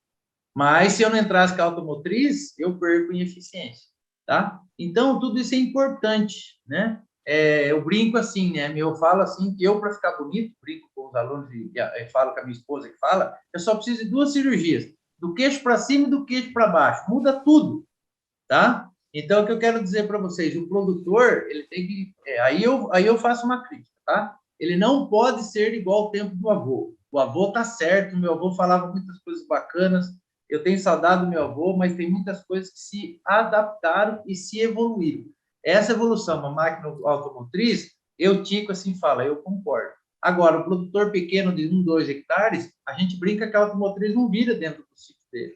Mas se eu não entrasse com a automotriz, eu perco em eficiência, tá? Então, tudo isso é importante, né? Eu brinco assim, né? Eu falo assim, que eu, para ficar bonito, brinco com os alunos e falo com a minha esposa que fala, eu só preciso de 2 cirurgias, do queixo para cima e do queixo para baixo. Muda tudo, tá? Então, o que eu quero dizer para vocês, o produtor, ele tem que... aí eu faço uma crítica, tá? Ele não pode ser igual ao tempo do avô. O avô tá certo, meu avô falava muitas coisas bacanas, eu tenho saudade do meu avô, mas tem muitas coisas que se adaptaram e se evoluíram. Essa evolução, uma máquina automotriz, eu tico assim, fala, eu concordo. Agora, o produtor pequeno de 1, 2 hectares, a gente brinca que a automotriz não vira dentro do sítio dele.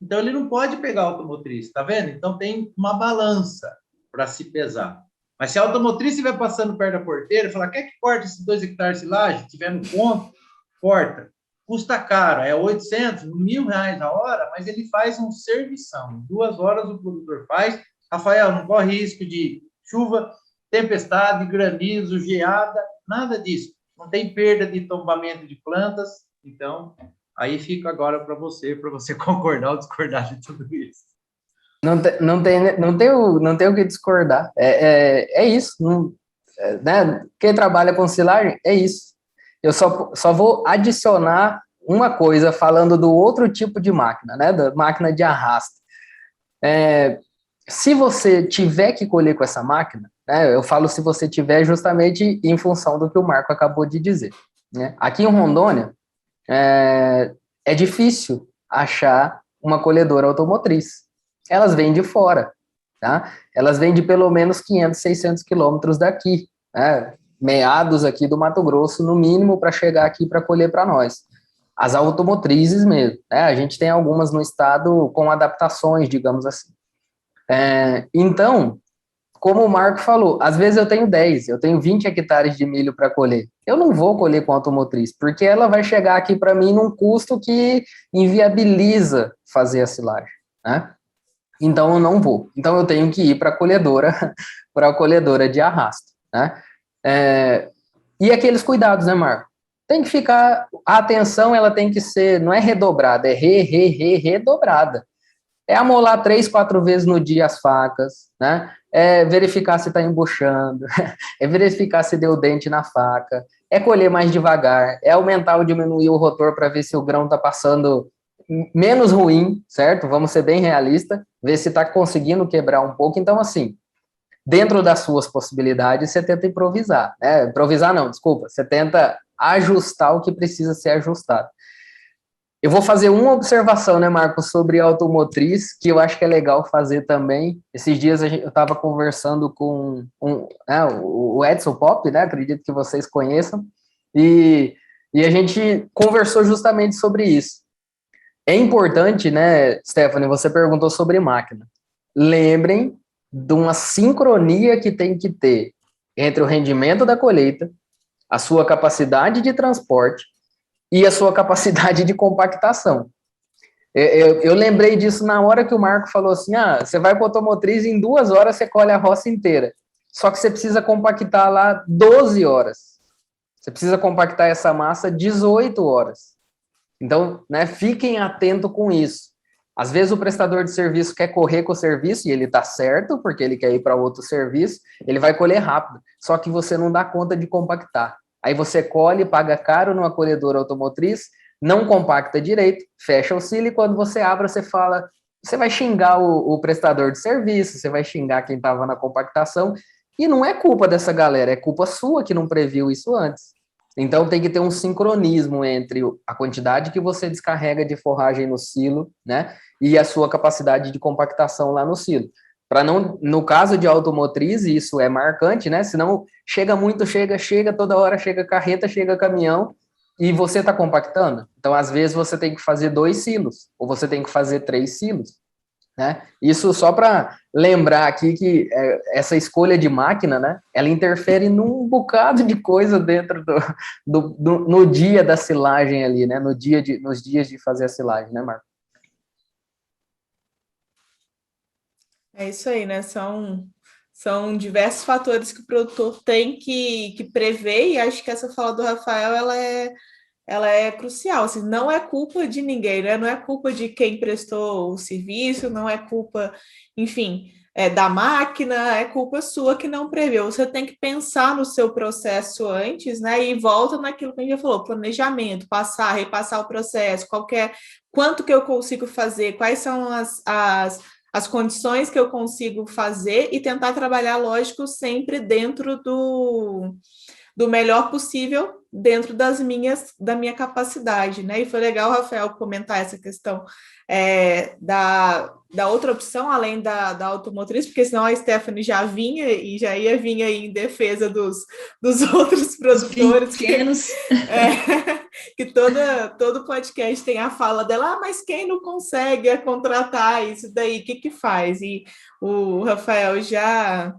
Então, ele não pode pegar a automotriz, tá vendo? Então, tem uma balança para se pesar. Mas se a automotriz estiver passando perto da porteira e falar, quer que corte esses 2 hectares de silagem? Se tiver no ponto, corta. Custa caro, é 800, R$1.000 a hora, mas ele faz um servição. Em 2 horas o produtor faz. Rafael, não corre risco de chuva, tempestade, granizo, geada, nada disso. Não tem perda de tombamento de plantas. Então, aí fica agora para você concordar ou discordar de tudo isso. Não tem o que discordar. É isso. Né? Quem trabalha com silagem, é isso. Eu só vou adicionar uma coisa falando do outro tipo de máquina, né? Da máquina de arrasto. Se você tiver que colher com essa máquina, né? Eu falo se você tiver justamente em função do que o Marco acabou de dizer, né? Aqui em Rondônia, é difícil achar uma colhedora automotriz. Elas vêm de fora, tá? Elas vêm de pelo menos 500, 600 quilômetros daqui, né? Meados aqui do Mato Grosso, no mínimo, para chegar aqui para colher para nós. As automotrizes mesmo, né? A gente tem algumas no estado com adaptações, digamos assim. Então, como o Marco falou, às vezes eu tenho 10, eu tenho 20 hectares de milho para colher. Eu não vou colher com automotriz, porque ela vai chegar aqui para mim num custo que inviabiliza fazer a silagem, né? Então, eu não vou. Então, eu tenho que ir para a colhedora de arrasto, né? E aqueles cuidados, né, Marco? Tem que ficar... A atenção, ela tem que ser... Não é redobrada, é redobrada. É amolar 3, 4 vezes no dia as facas, né? É verificar se está embuchando, é verificar se deu dente na faca, é colher mais devagar, é aumentar ou diminuir o rotor para ver se o grão está passando menos ruim, certo? Vamos ser bem realistas, ver se está conseguindo quebrar um pouco. Então, assim, dentro das suas possibilidades, você tenta improvisar, né? Improvisar não, desculpa, você tenta ajustar o que precisa ser ajustado. Eu vou fazer uma observação, né, Marcos, sobre automotriz, que eu acho que é legal fazer também. Esses dias eu estava conversando com o Edson Pop, né, acredito que vocês conheçam, e a gente conversou justamente sobre isso. É importante, né, Stephanie, você perguntou sobre máquina. Lembrem de uma sincronia que tem que ter entre o rendimento da colheita, a sua capacidade de transporte e a sua capacidade de compactação. Eu lembrei disso na hora que o Marco falou assim, você vai para a automotriz, em 2 horas você colhe a roça inteira. Só que você precisa compactar lá 12 horas. Você precisa compactar essa massa 18 horas. Então, né, fiquem atentos com isso. Às vezes o prestador de serviço quer correr com o serviço, e ele está certo, porque ele quer ir para outro serviço, ele vai colher rápido, só que você não dá conta de compactar. Aí você colhe, paga caro numa colhedora automotriz, não compacta direito, fecha o cílio, e quando você abre, você fala, você vai xingar o prestador de serviço, você vai xingar quem estava na compactação, e não é culpa dessa galera, é culpa sua que não previu isso antes. Então tem que ter um sincronismo entre a quantidade que você descarrega de forragem no silo, né, e a sua capacidade de compactação lá no silo. Para não, no caso de automotriz, isso é marcante, né? Senão chega muito, chega, toda hora chega carreta, chega caminhão, e você está compactando. Então, às vezes, você tem que fazer 2 silos, ou você tem que fazer 3 silos, né? Isso só para lembrar aqui que essa escolha de máquina, né? Ela interfere num bocado de coisa dentro no dia da silagem ali, né? Nos dias de fazer a silagem, né, Marco? É isso aí, né? São diversos fatores que o produtor tem que prever, e acho que essa fala do Rafael, ela é crucial. Assim, não é culpa de ninguém, né? Não é culpa de quem prestou o serviço, não é culpa, enfim, da máquina, é culpa sua que não preveu. Você tem que pensar no seu processo antes, né? E volta naquilo que a gente já falou, planejamento, repassar o processo, quanto que eu consigo fazer, quais são as condições que eu consigo fazer, e tentar trabalhar, lógico, sempre dentro do melhor possível, dentro da minha capacidade, né? E foi legal o Rafael comentar essa questão da outra opção, além da automotriz, porque senão a Stephanie já vinha e já ia vir aí em defesa dos outros produtores. Que todo podcast tem a fala dela, mas quem não consegue contratar isso daí, o que faz? E o Rafael já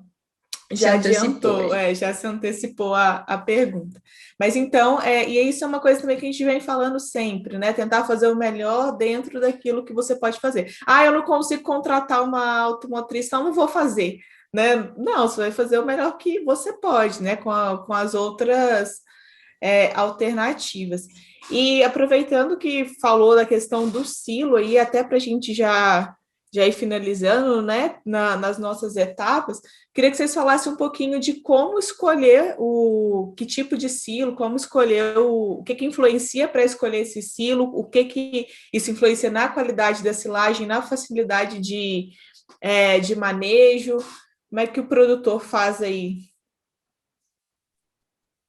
adiantou, já se antecipou a pergunta. Mas então, e isso é uma coisa também que a gente vem falando sempre, né? Tentar fazer o melhor dentro daquilo que você pode fazer. Eu não consigo contratar uma automotriz, então não vou fazer, né? Não, você vai fazer o melhor que você pode, né? Com as outras alternativas. E aproveitando que falou da questão do silo aí, até para a gente já ir finalizando, né, nas nossas etapas, queria que vocês falassem um pouquinho de como escolher que tipo de silo, como escolher o que influencia para escolher esse silo, o que isso influencia na qualidade da silagem, na facilidade de manejo, como é que o produtor faz aí?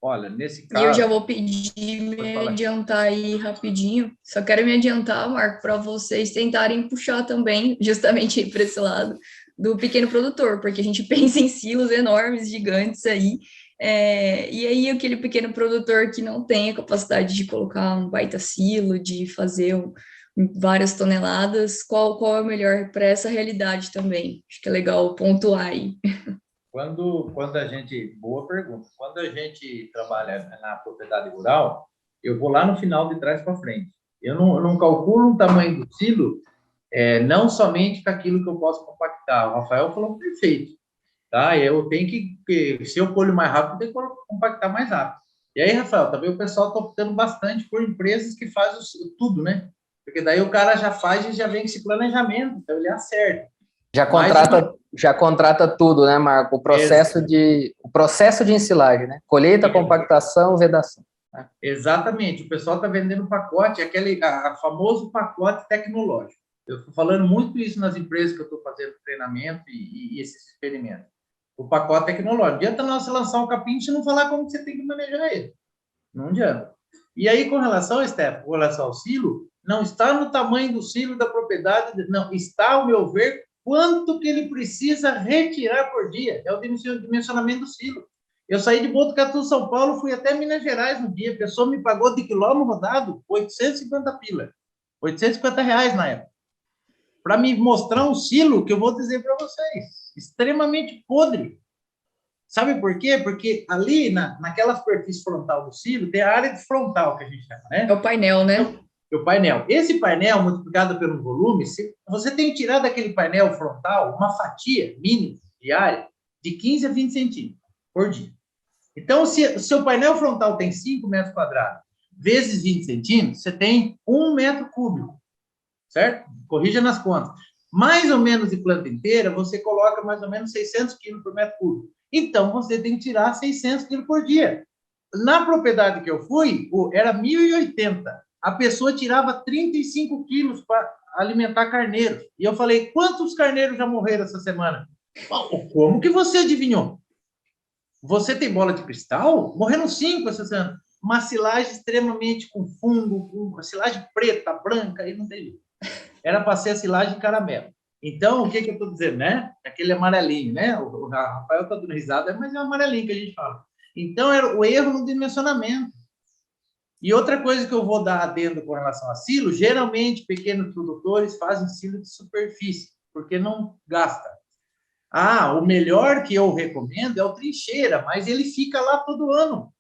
Olha, nesse caso... E eu já vou pedir me adiantar aí rapidinho. Só quero me adiantar, Marco, para vocês tentarem puxar também, justamente para esse lado, do pequeno produtor, porque a gente pensa em silos enormes, gigantes aí, e aí aquele pequeno produtor que não tem a capacidade de colocar um baita silo, de fazer várias toneladas, qual é o melhor para essa realidade também? Acho que é legal pontuar aí. Quando a gente... Boa pergunta. Quando a gente trabalha na propriedade rural, eu vou lá no final, de trás para frente. Eu não calculo o tamanho do silo, não somente com aquilo que eu posso compactar. O Rafael falou perfeito. Tá? Eu tenho que... Se eu colho mais rápido, eu tenho que compactar mais rápido. E aí, Rafael, também o pessoal está optando bastante por empresas que fazem tudo, né? Porque daí o cara já faz e já vem com esse planejamento, então ele acerta. Já contrata tudo, né, Marco? O processo de ensilagem, né? Colheita, compactação, vedação. Né? Exatamente. O pessoal está vendendo pacote, famoso pacote tecnológico. Eu estou falando muito isso nas empresas que eu estou fazendo treinamento e esses experimentos. O pacote tecnológico. Não adianta nós lançar um capim e não falar como você tem que manejar ele. Não adianta. E aí, com relação, Steph, com relação ao silo, não está no tamanho do silo da propriedade, não. Está, ao meu ver, quanto que ele precisa retirar por dia. É o dimensionamento do silo. Eu saí de Botucatu, São Paulo, fui até Minas Gerais no dia. A pessoa me pagou de quilômetro rodado 850 pila. R$850 na época. Para me mostrar um silo que eu vou dizer para vocês. Extremamente podre. Sabe por quê? Porque ali, naquela superfície frontal do silo, tem a área de frontal, que a gente chama, né? É o painel, né? O painel. Esse painel, multiplicado pelo volume, você tem que tirar daquele painel frontal uma fatia mínima de área de 15 a 20 centímetros por dia. Então, se o seu painel frontal tem 5 metros quadrados, vezes 20 centímetros, você tem 1 metro cúbico, certo? Corrija nas contas. Mais ou menos de planta inteira, você coloca mais ou menos 600 quilos por metro cúbico. Então, você tem que tirar 600 quilos por dia. Na propriedade que eu fui, era 1.080. A pessoa tirava 35 quilos para alimentar carneiros. E eu falei, quantos carneiros já morreram essa semana? Como que você adivinhou? Você tem bola de cristal? Morreram 5 essa semana. uma silagem extremamente com fungo, com uma silagem preta, branca, aí não tem jeito. Era para ser a silagem caramelo. Então, o que eu estou dizendo, né? Aquele amarelinho, né? O Rafael está dando risada, mas é o amarelinho que a gente fala. Então, era o erro no dimensionamento. E outra coisa que eu vou dar adendo com relação a silo, geralmente pequenos produtores fazem silo de superfície, porque não gasta. O melhor que eu recomendo é o trincheira, mas ele fica lá todo ano.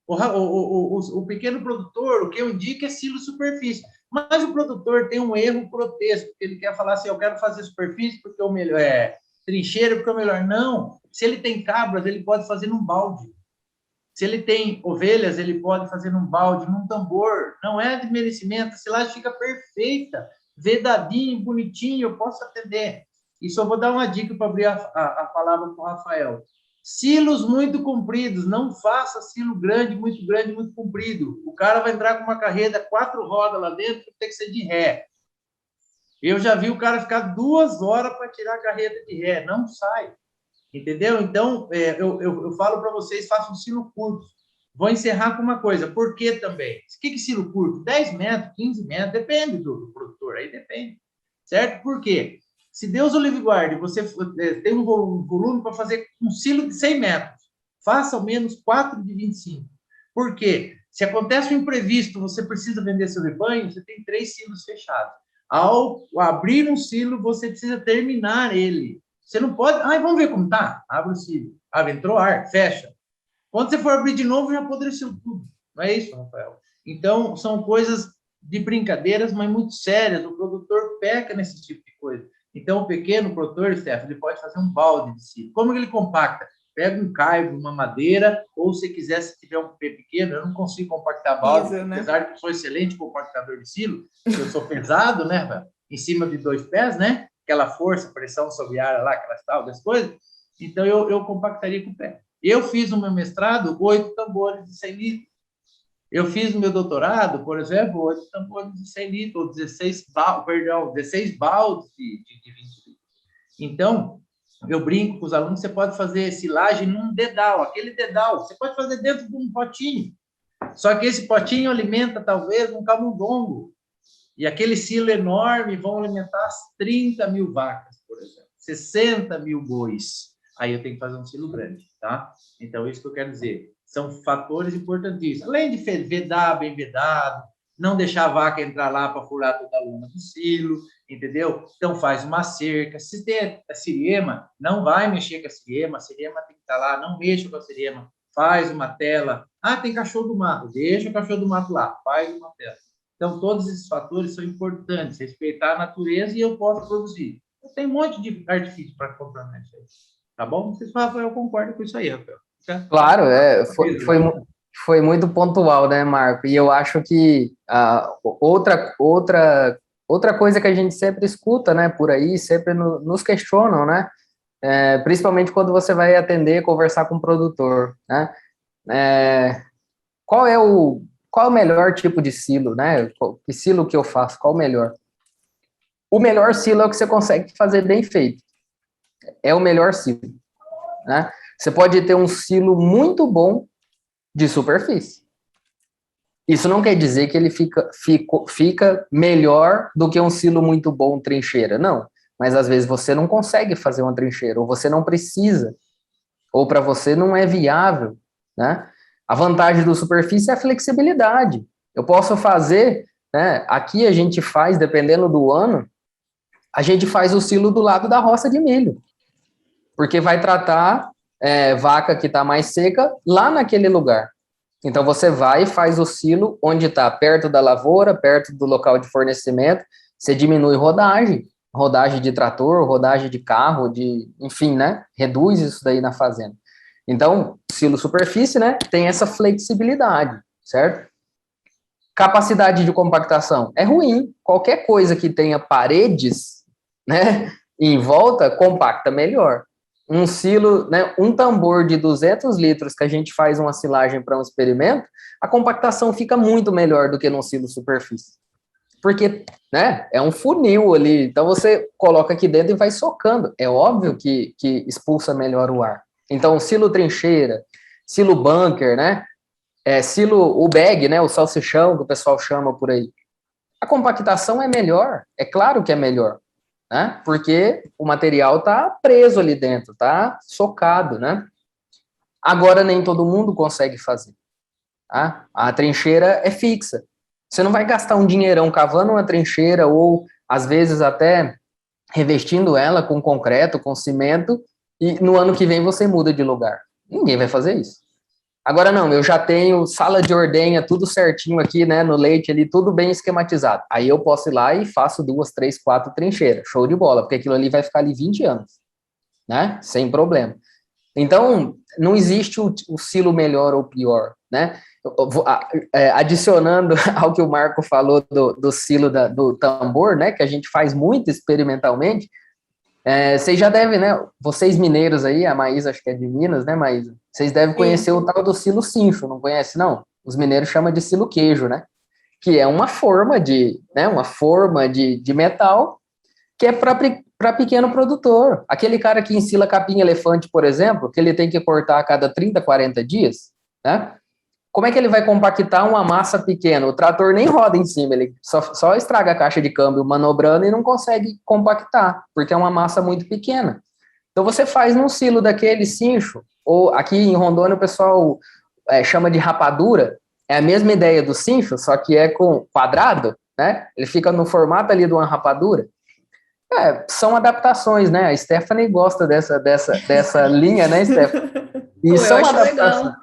O pequeno produtor, o que eu indico é silo superfície. Mas o produtor tem um erro grotesco, ele quer falar assim, eu quero fazer superfície porque o melhor é trincheira porque é o melhor. Não, se ele tem cabras, ele pode fazer num balde. Se ele tem ovelhas, ele pode fazer num balde, num tambor. Não é de merecimento, a silagem fica perfeita, vedadinho, bonitinho, eu posso atender. E só vou dar uma dica para abrir a palavra para o Rafael. Silos muito compridos, não faça silo grande, muito comprido. O cara vai entrar com uma carreta, 4 rodas lá dentro, tem que ser de ré. Eu já vi o cara ficar 2 horas para tirar a carreta de ré, não sai. Entendeu? Então, eu falo para vocês, façam silo curto. Vou encerrar com uma coisa, por que também? O que é silo curto? 10 metros, 15 metros, depende do produtor, aí depende. Certo? Por quê? Se Deus o livre guarde, você tem um volume para fazer um silo de 100 metros, faça ao menos 4 de 25. Por quê? Se acontece um imprevisto, você precisa vender seu rebanho, você tem 3 silos fechados. Ao abrir um silo, você precisa terminar ele. Você não pode... vamos ver como tá? Abre o silo. Entrou ar, fecha. Quando você for abrir de novo, já apodreceu tudo. Não é isso, Rafael? Então, são coisas de brincadeiras, mas muito sérias. O produtor peca nesse tipo de coisa. Então, o pequeno produtor, Steph, ele pode fazer um balde de silo. Como que ele compacta? Pega um caibo, uma madeira, ou se quiser, se tiver um pé pequeno, eu não consigo compactar balde, apesar de que eu sou excelente compactador de silo, eu sou pesado, né, em cima de 2 pés, né? Aquela força, pressão sobre a área lá, aquelas tal, das coisas. Então, eu compactaria com o pé. Eu fiz no meu mestrado 8 tambores de 100 litros. Eu fiz no meu doutorado, por exemplo, 8 tambores de 100 litros, ou 16 baldes de 20 litros. Então, eu brinco com os alunos, você pode fazer silagem num dedal, aquele dedal, você pode fazer dentro de um potinho. Só que esse potinho alimenta, talvez, um camundongo. E aquele silo enorme vão alimentar 30 mil vacas, por exemplo, 60 mil bois. Aí eu tenho que fazer um silo grande, tá? Então, isso que eu quero dizer. São fatores importantíssimos. Além de vedar bem vedado, não deixar a vaca entrar lá para furar toda a lona do silo, entendeu? Então, faz uma cerca. Se tem a siriema, não vai mexer com a siriema tem que estar lá, não mexa com a siriema. Faz uma tela. Tem cachorro do mato, deixa o cachorro do mato lá, faz uma tela. Então, todos esses fatores são importantes, respeitar a natureza e eu posso produzir. Eu tenho um monte de artifício para comprar isso aí. Tá bom? Vocês falam, eu concordo com isso aí, Rafael. Claro, foi muito pontual, né, Marco? E eu acho que outra coisa que a gente sempre escuta, né, por aí, sempre nos questionam, né? Principalmente quando você vai atender, conversar com o produtor, né? Qual é o melhor tipo de silo, né? Que silo que eu faço? Qual o melhor? O melhor silo é o que você consegue fazer bem feito. É o melhor silo, né? Você pode ter um silo muito bom de superfície. Isso não quer dizer que ele fica melhor do que um silo muito bom trincheira, não. Mas às vezes você não consegue fazer uma trincheira, ou você não precisa, ou para você não é viável, né? A vantagem do superfície é a flexibilidade. Eu posso fazer, né? Aqui a gente faz, dependendo do ano, a gente faz o silo do lado da roça de milho, porque vai tratar vaca que está mais seca lá naquele lugar. Então, você vai e faz o silo onde está, perto da lavoura, perto do local de fornecimento, você diminui rodagem de trator, rodagem de carro, enfim, né? Reduz isso daí na fazenda. Então, silo superfície, né? Tem essa flexibilidade, certo? Capacidade de compactação é ruim. Qualquer coisa que tenha paredes, né, em volta, compacta melhor. Um silo, né, um tambor de 200 litros que a gente faz uma silagem para um experimento, a compactação fica muito melhor do que num silo superfície. Porque, né, é um funil ali, então você coloca aqui dentro e vai socando. É óbvio que expulsa melhor o ar. Então, silo trincheira, silo bunker, né, silo, o bag, né, o salsichão que o pessoal chama por aí, a compactação é melhor, é claro que é melhor, né, porque o material está preso ali dentro, está socado, né. Agora nem todo mundo consegue fazer, tá? A trincheira é fixa, você não vai gastar um dinheirão cavando uma trincheira ou, às vezes, até revestindo ela com concreto, com cimento, e no ano que vem você muda de lugar. Ninguém vai fazer isso. Agora não, eu já tenho sala de ordenha, tudo certinho aqui, né, no leite ali, tudo bem esquematizado. Aí eu posso ir lá e faço 2, 3, 4 trincheiras, show de bola, porque aquilo ali vai ficar ali 20 anos, né, sem problema. Então, não existe o silo melhor ou pior, né? Adicionando ao que o Marco falou do silo do tambor, né, que a gente faz muito experimentalmente, vocês já devem, né, vocês mineiros aí, a Maísa acho que é de Minas, né, Maísa? Vocês devem conhecer o tal do silo cincho, não conhece, não? Os mineiros chamam de silo queijo, né? Que é uma forma de metal que é para pequeno produtor. Aquele cara que ensila capim elefante, por exemplo, que ele tem que cortar a cada 30, 40 dias, né? Como é que ele vai compactar uma massa pequena? O trator nem roda em cima, ele só estraga a caixa de câmbio manobrando e não consegue compactar, porque é uma massa muito pequena. Então você faz num silo daquele cincho, ou aqui em Rondônia o pessoal chama de rapadura, é a mesma ideia do cincho, só que é com quadrado, né? Ele fica no formato ali de uma rapadura. São adaptações, né? A Stephanie gosta dessa linha, né, Stephanie? E são adaptações.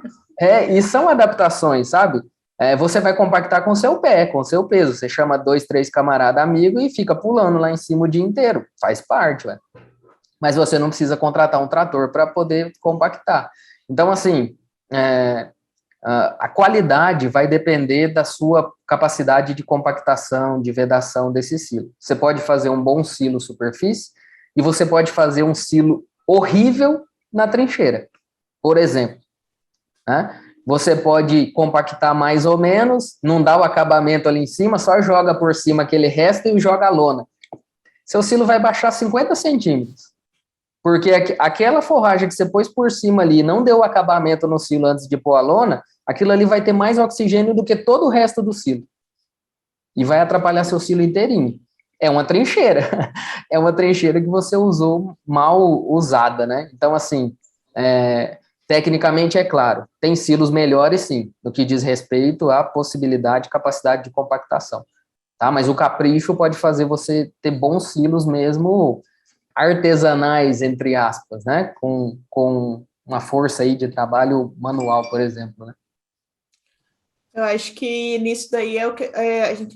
E são adaptações, sabe? Você vai compactar com o seu pé, com o seu peso. Você chama 2, 3 camaradas amigos e fica pulando lá em cima o dia inteiro. Faz parte, ué. Mas você não precisa contratar um trator para poder compactar. Então, assim, a qualidade vai depender da sua capacidade de compactação, de vedação desse silo. Você pode fazer um bom silo superfície e você pode fazer um silo horrível na trincheira, por exemplo. Né? Você pode compactar mais ou menos, não dá o acabamento ali em cima, só joga por cima aquele resto e joga a lona. Seu silo vai baixar 50 centímetros, porque aquela forragem que você pôs por cima ali não deu o acabamento no silo antes de pôr a lona, aquilo ali vai ter mais oxigênio do que todo o resto do silo. E vai atrapalhar seu silo inteirinho. É uma trincheira. É uma trincheira que você usou mal usada, né? Então, assim, tecnicamente é claro, tem silos melhores, sim, no que diz respeito à possibilidade e capacidade de compactação. Tá? Mas o capricho pode fazer você ter bons silos mesmo artesanais, entre aspas, né? Com uma força aí de trabalho manual, por exemplo, né? Eu acho que nisso daí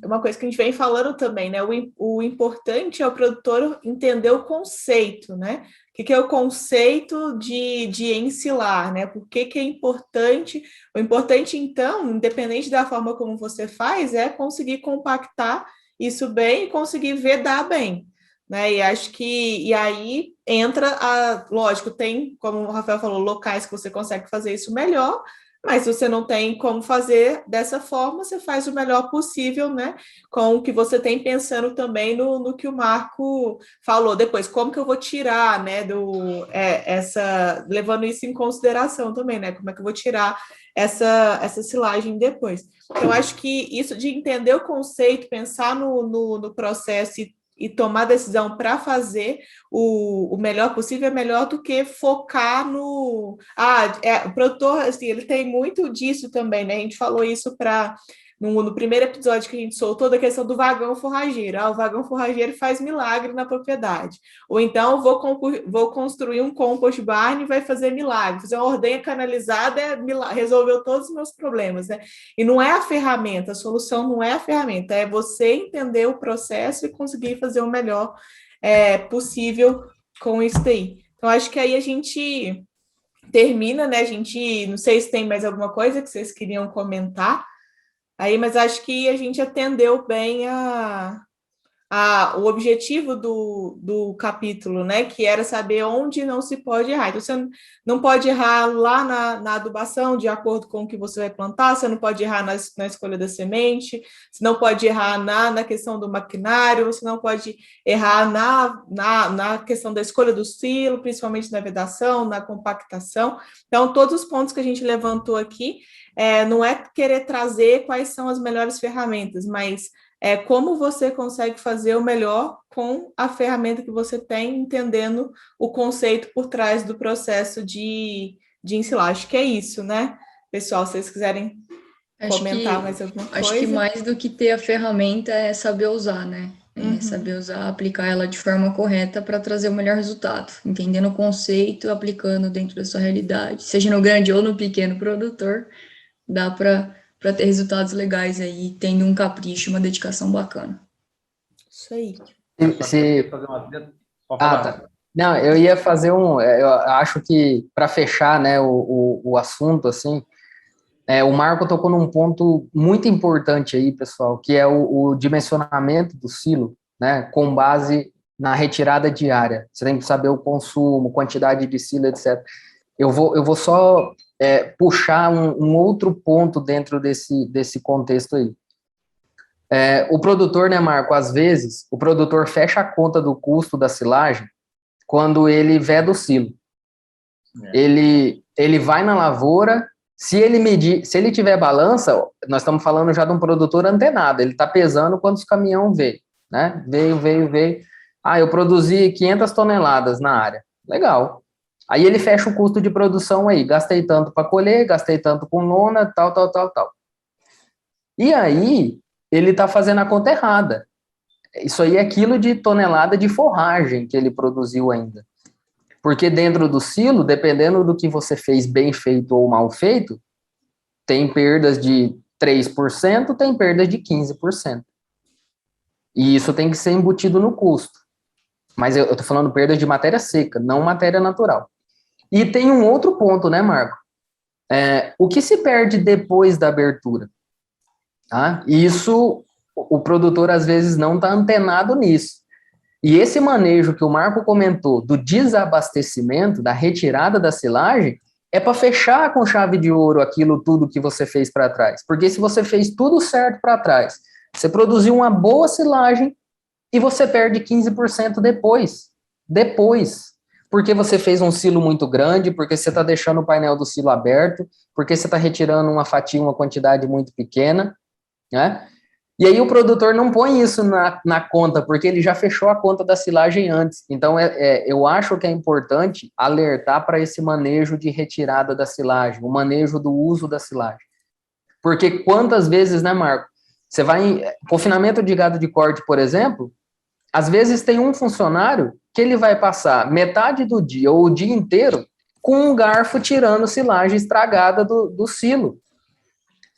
uma coisa que a gente vem falando também, né? O importante é o produtor entender o conceito, né? O que é o conceito de ensilar, né? Por que é importante? O importante, então, independente da forma como você faz, é conseguir compactar isso bem e conseguir vedar bem, né? E acho que aí entra lógico, tem, como o Rafael falou, locais que você consegue fazer isso melhor. Mas se você não tem como fazer dessa forma, você faz o melhor possível, né? Com o que você tem pensando também no que o Marco falou depois. Como que eu vou tirar, né? Levando isso em consideração também, né? Como é que eu vou tirar essa silagem depois? Então, acho que isso de entender o conceito, pensar no processo e tomar decisão para fazer o melhor possível é melhor do que focar no... o produtor, assim, ele tem muito disso também, né? A gente falou isso no primeiro episódio que a gente soltou da questão do vagão forrageiro. O vagão forrageiro faz milagre na propriedade. Ou então, vou construir um compost barn e vai fazer milagre. Fazer uma ordenha canalizada resolveu todos os meus problemas, né? E não é a ferramenta, a solução não é a ferramenta, é você entender o processo e conseguir fazer o melhor possível com isso daí. Então, acho que aí a gente termina, né? Não sei se tem mais alguma coisa que vocês queriam comentar aí, mas acho que a gente atendeu bem o objetivo do capítulo, né? Que era saber onde não se pode errar. Então, você não pode errar lá na adubação, de acordo com o que você vai plantar, você não pode errar na escolha da semente, você não pode errar na questão do maquinário, você não pode errar na questão da escolha do silo, principalmente na vedação, na compactação. Então, todos os pontos que a gente levantou aqui, não é querer trazer quais são as melhores ferramentas, mas como você consegue fazer o melhor com a ferramenta que você tem, entendendo o conceito por trás do processo de ensilar. Acho que é isso, né? Pessoal, se vocês quiserem comentar mais alguma coisa. Acho que mais do que ter a ferramenta é saber usar, né? Saber usar, aplicar ela de forma correta para trazer o melhor resultado. Entendendo o conceito, aplicando dentro da sua realidade. Seja no grande ou no pequeno produtor, dá para ter resultados legais aí, tendo um capricho, uma dedicação bacana. Isso aí. Tá. Não, eu ia fazer eu acho que para fechar, né, o assunto, assim, o Marco tocou num ponto muito importante aí, pessoal, que é o dimensionamento do silo, né, com base na retirada diária. Você tem que saber o consumo, quantidade de silo, etc. Eu vou só puxar um outro ponto dentro desse contexto aí. O produtor, né, Marco, às vezes, o produtor fecha a conta do custo da silagem quando ele veda o silo. Ele vai na lavoura, se ele tiver balança, nós estamos falando já de um produtor antenado, ele está pesando quantos caminhão veio, né? Veio. Eu produzi 500 toneladas na área. Legal. Aí ele fecha o custo de produção aí, gastei tanto para colher, gastei tanto com lona, tal. E aí, ele está fazendo a conta errada. Isso aí é quilo de tonelada de forragem que ele produziu ainda. Porque dentro do silo, dependendo do que você fez bem feito ou mal feito, tem perdas de 3%, tem perdas de 15%. E isso tem que ser embutido no custo. Mas eu estou falando perdas de matéria seca, não matéria natural. E tem um outro ponto, né, Marco? O que se perde depois da abertura? Tá? Isso, o produtor às vezes não está antenado nisso. E esse manejo que o Marco comentou do desabastecimento, da retirada da silagem, é para fechar com chave de ouro aquilo tudo que você fez para trás. Porque se você fez tudo certo para trás, você produziu uma boa silagem e você perde 15% depois. Porque você fez um silo muito grande, porque você está deixando o painel do silo aberto, porque você está retirando uma fatia, uma quantidade muito pequena, né? E aí o produtor não põe isso na conta, porque ele já fechou a conta da silagem antes. Então, eu acho que é importante alertar para esse manejo de retirada da silagem, o manejo do uso da silagem. Porque quantas vezes, né, Marco? Você vai em confinamento de gado de corte, por exemplo, às vezes tem um funcionário que ele vai passar metade do dia ou o dia inteiro com um garfo tirando silagem estragada do silo.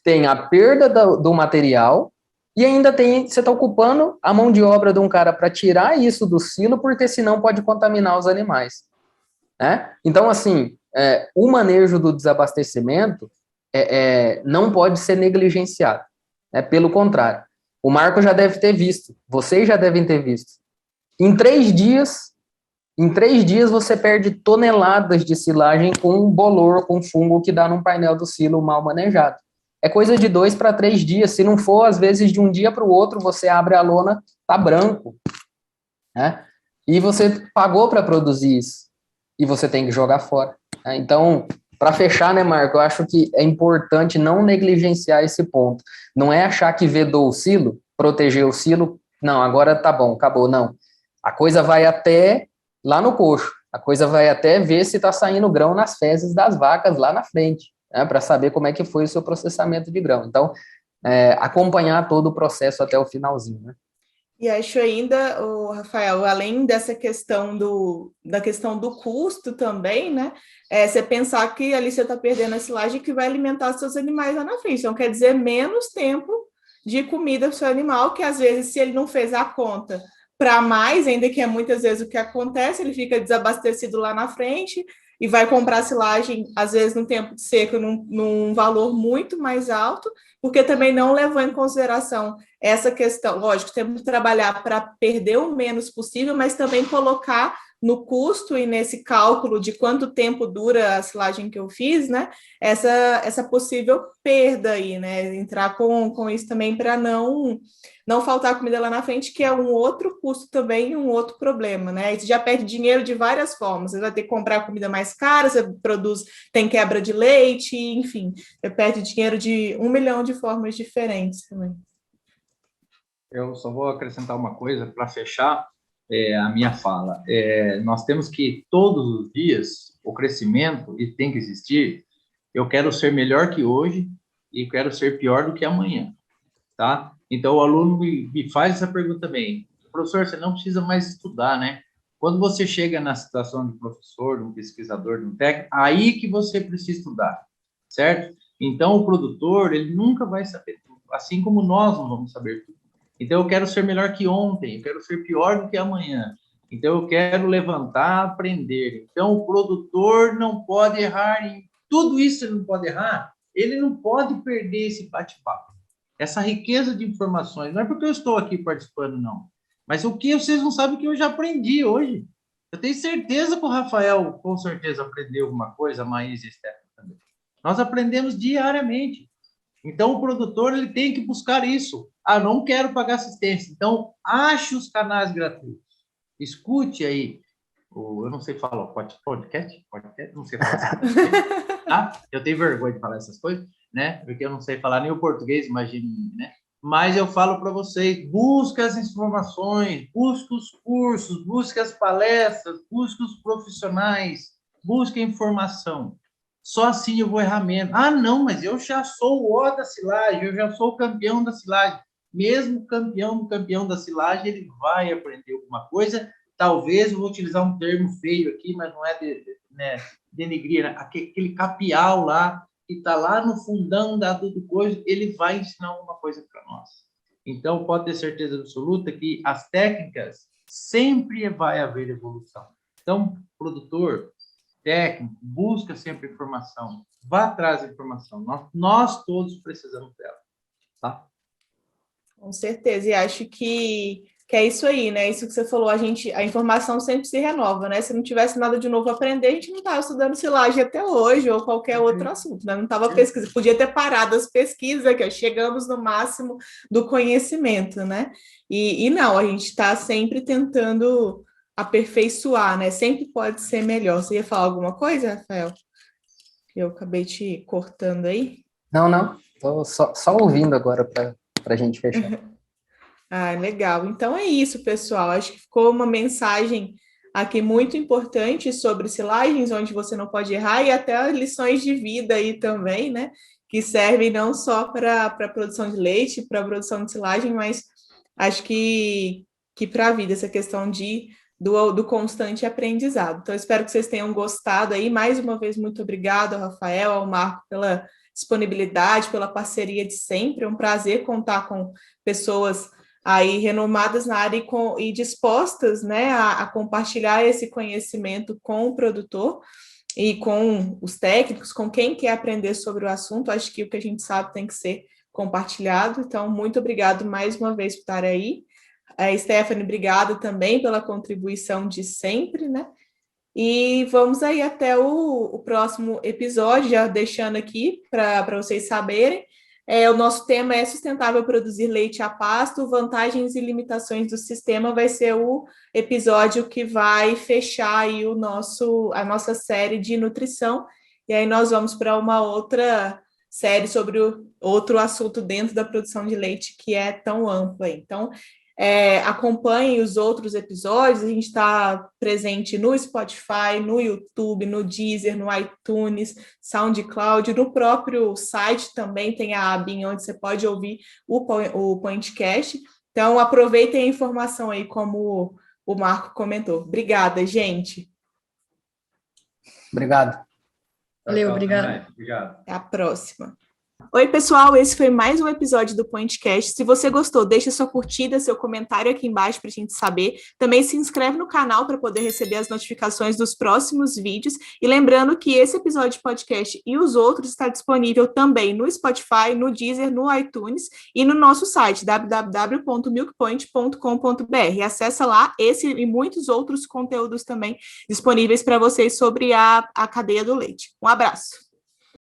Tem a perda do material e ainda você está ocupando a mão de obra de um cara para tirar isso do silo, porque senão pode contaminar os animais, né? Então, assim, o manejo do desabastecimento não pode ser negligenciado. Pelo contrário, o Marco já deve ter visto, vocês já devem ter visto. Em 3 dias você perde toneladas de silagem com bolor, com fungo que dá num painel do silo mal manejado. É coisa de 2 para 3 dias. Se não for, às vezes, de um dia para o outro, você abre a lona, tá branco, né? E você pagou para produzir isso. E você tem que jogar fora, né? Então, para fechar, né, Marco, eu acho que é importante não negligenciar esse ponto. Não é achar que vedou o silo, protegeu o silo, não, agora tá bom, acabou, não. A coisa vai até lá no coxo. A coisa vai até ver se está saindo grão nas fezes das vacas lá na frente, né, para saber como é que foi o seu processamento de grão. Então, acompanhar todo o processo até o finalzinho, né? E acho ainda, Rafael, além dessa questão da questão do custo também, né? Você pensar que ali você está perdendo a silagem que vai alimentar os seus animais lá na frente. Então, quer dizer, menos tempo de comida para o seu animal, que às vezes, se ele não fez a conta para mais, ainda que é muitas vezes o que acontece, ele fica desabastecido lá na frente, e vai comprar silagem, às vezes, no tempo de seca, num valor muito mais alto, porque também não levou em consideração essa questão. Lógico, temos que trabalhar para perder o menos possível, mas também colocar no custo e nesse cálculo de quanto tempo dura a silagem que eu fiz, né? Essa possível perda aí, né? Entrar com isso também para não faltar comida lá na frente, que é um outro custo também, um outro problema, né? Aí você já perde dinheiro de várias formas. Você vai ter que comprar comida mais cara, você tem quebra de leite, enfim, você perde dinheiro de 1 milhão de formas diferentes também. Eu só vou acrescentar uma coisa para fechar a minha fala. Nós temos que, todos os dias, o crescimento, e tem que existir, eu quero ser melhor que hoje e quero ser pior do que amanhã, tá? Então, o aluno me faz essa pergunta também. Professor, você não precisa mais estudar, né? Quando você chega na situação de professor, de um pesquisador, de um técnico, aí que você precisa estudar, certo? Então, o produtor, ele nunca vai saber tudo, assim como nós não vamos saber tudo. Então, eu quero ser melhor que ontem, eu quero ser pior do que amanhã. Então, eu quero levantar, aprender. Então, o produtor não pode errar em tudo isso, ele não pode errar. Ele não pode perder esse bate-papo. Essa riqueza de informações. Não é porque eu estou aqui participando, não. Mas o que vocês não sabem que eu já aprendi hoje. Eu tenho certeza que o Rafael, com certeza, aprendeu alguma coisa, a Maísa e a Stephanie também. Nós aprendemos diariamente. Então, o produtor ele tem que buscar isso. Ah, não quero pagar assistência. Então, ache os canais gratuitos. Escute aí. Eu não sei falar podcast? Não sei falar assim. Tá? Eu tenho vergonha de falar essas coisas, né? Porque eu não sei falar nem o português, imagine, né? Mas eu falo para vocês, busque as informações, busque os cursos, busque as palestras, busque os profissionais, busque a informação. Só assim eu vou errar menos. Ah, não, mas eu já sou o ó da silagem, eu já sou o campeão da silagem. Mesmo campeão da silagem, ele vai aprender alguma coisa. Talvez eu vou utilizar um termo feio aqui, mas não é denegrir, né? Aquele capial lá, que está lá no fundão do coisa, ele vai ensinar alguma coisa para nós. Então, pode ter certeza absoluta que as técnicas sempre vai haver evolução. Então, produtor, técnico, busca sempre informação, vá atrás da informação. Nós todos precisamos dela, tá? Com certeza, e acho que é isso aí, né? Isso que você falou, a informação sempre se renova, né? Se não tivesse nada de novo a aprender, a gente não estava estudando silagem até hoje, ou qualquer outro assunto, né? Não estava pesquisando, podia ter parado as pesquisas aqui, chegamos no máximo do conhecimento, né? E não, a gente está sempre tentando aperfeiçoar, né? Sempre pode ser melhor. Você ia falar alguma coisa, Rafael? Eu acabei te cortando aí. Não, estou só ouvindo agora para a gente fechar. Ah, legal. Então é isso, pessoal. Acho que ficou uma mensagem aqui muito importante sobre silagens, onde você não pode errar, e até lições de vida aí também, né? Que servem não só para a produção de leite, para a produção de silagem, mas acho que para a vida, essa questão do constante aprendizado. Então, espero que vocês tenham gostado aí. Mais uma vez, muito obrigada ao Rafael, ao Marco, pela disponibilidade, pela parceria de sempre. É um prazer contar com pessoas aí renomadas na área e dispostas, né, a compartilhar esse conhecimento com o produtor e com os técnicos, com quem quer aprender sobre o assunto. Acho que o que a gente sabe tem que ser compartilhado. Então, muito obrigado mais uma vez por estar aí. Stephanie, obrigada também pela contribuição de sempre, né? E vamos aí até o próximo episódio, já deixando aqui para vocês saberem. O nosso tema é sustentável produzir leite a pasto, vantagens e limitações do sistema. Vai ser o episódio que vai fechar aí a nossa série de nutrição. E aí nós vamos para uma outra série sobre outro assunto dentro da produção de leite que é tão ampla. Então, acompanhem os outros episódios. A gente está presente no Spotify, no YouTube, no Deezer, no iTunes, SoundCloud, no próprio site também tem a abinha onde você pode ouvir o podcast. Então, aproveitem a informação aí, como o Marco comentou. Obrigada, gente. Obrigado. Valeu, obrigado. Obrigado. Até a próxima. Oi, pessoal, esse foi mais um episódio do Pointcast. Se você gostou, deixa sua curtida, seu comentário aqui embaixo para a gente saber. Também se inscreve no canal para poder receber as notificações dos próximos vídeos. E lembrando que esse episódio de podcast e os outros está disponível também no Spotify, no Deezer, no iTunes e no nosso site www.milkpoint.com.br. Acessa lá esse e muitos outros conteúdos também disponíveis para vocês sobre a cadeia do leite. Um abraço.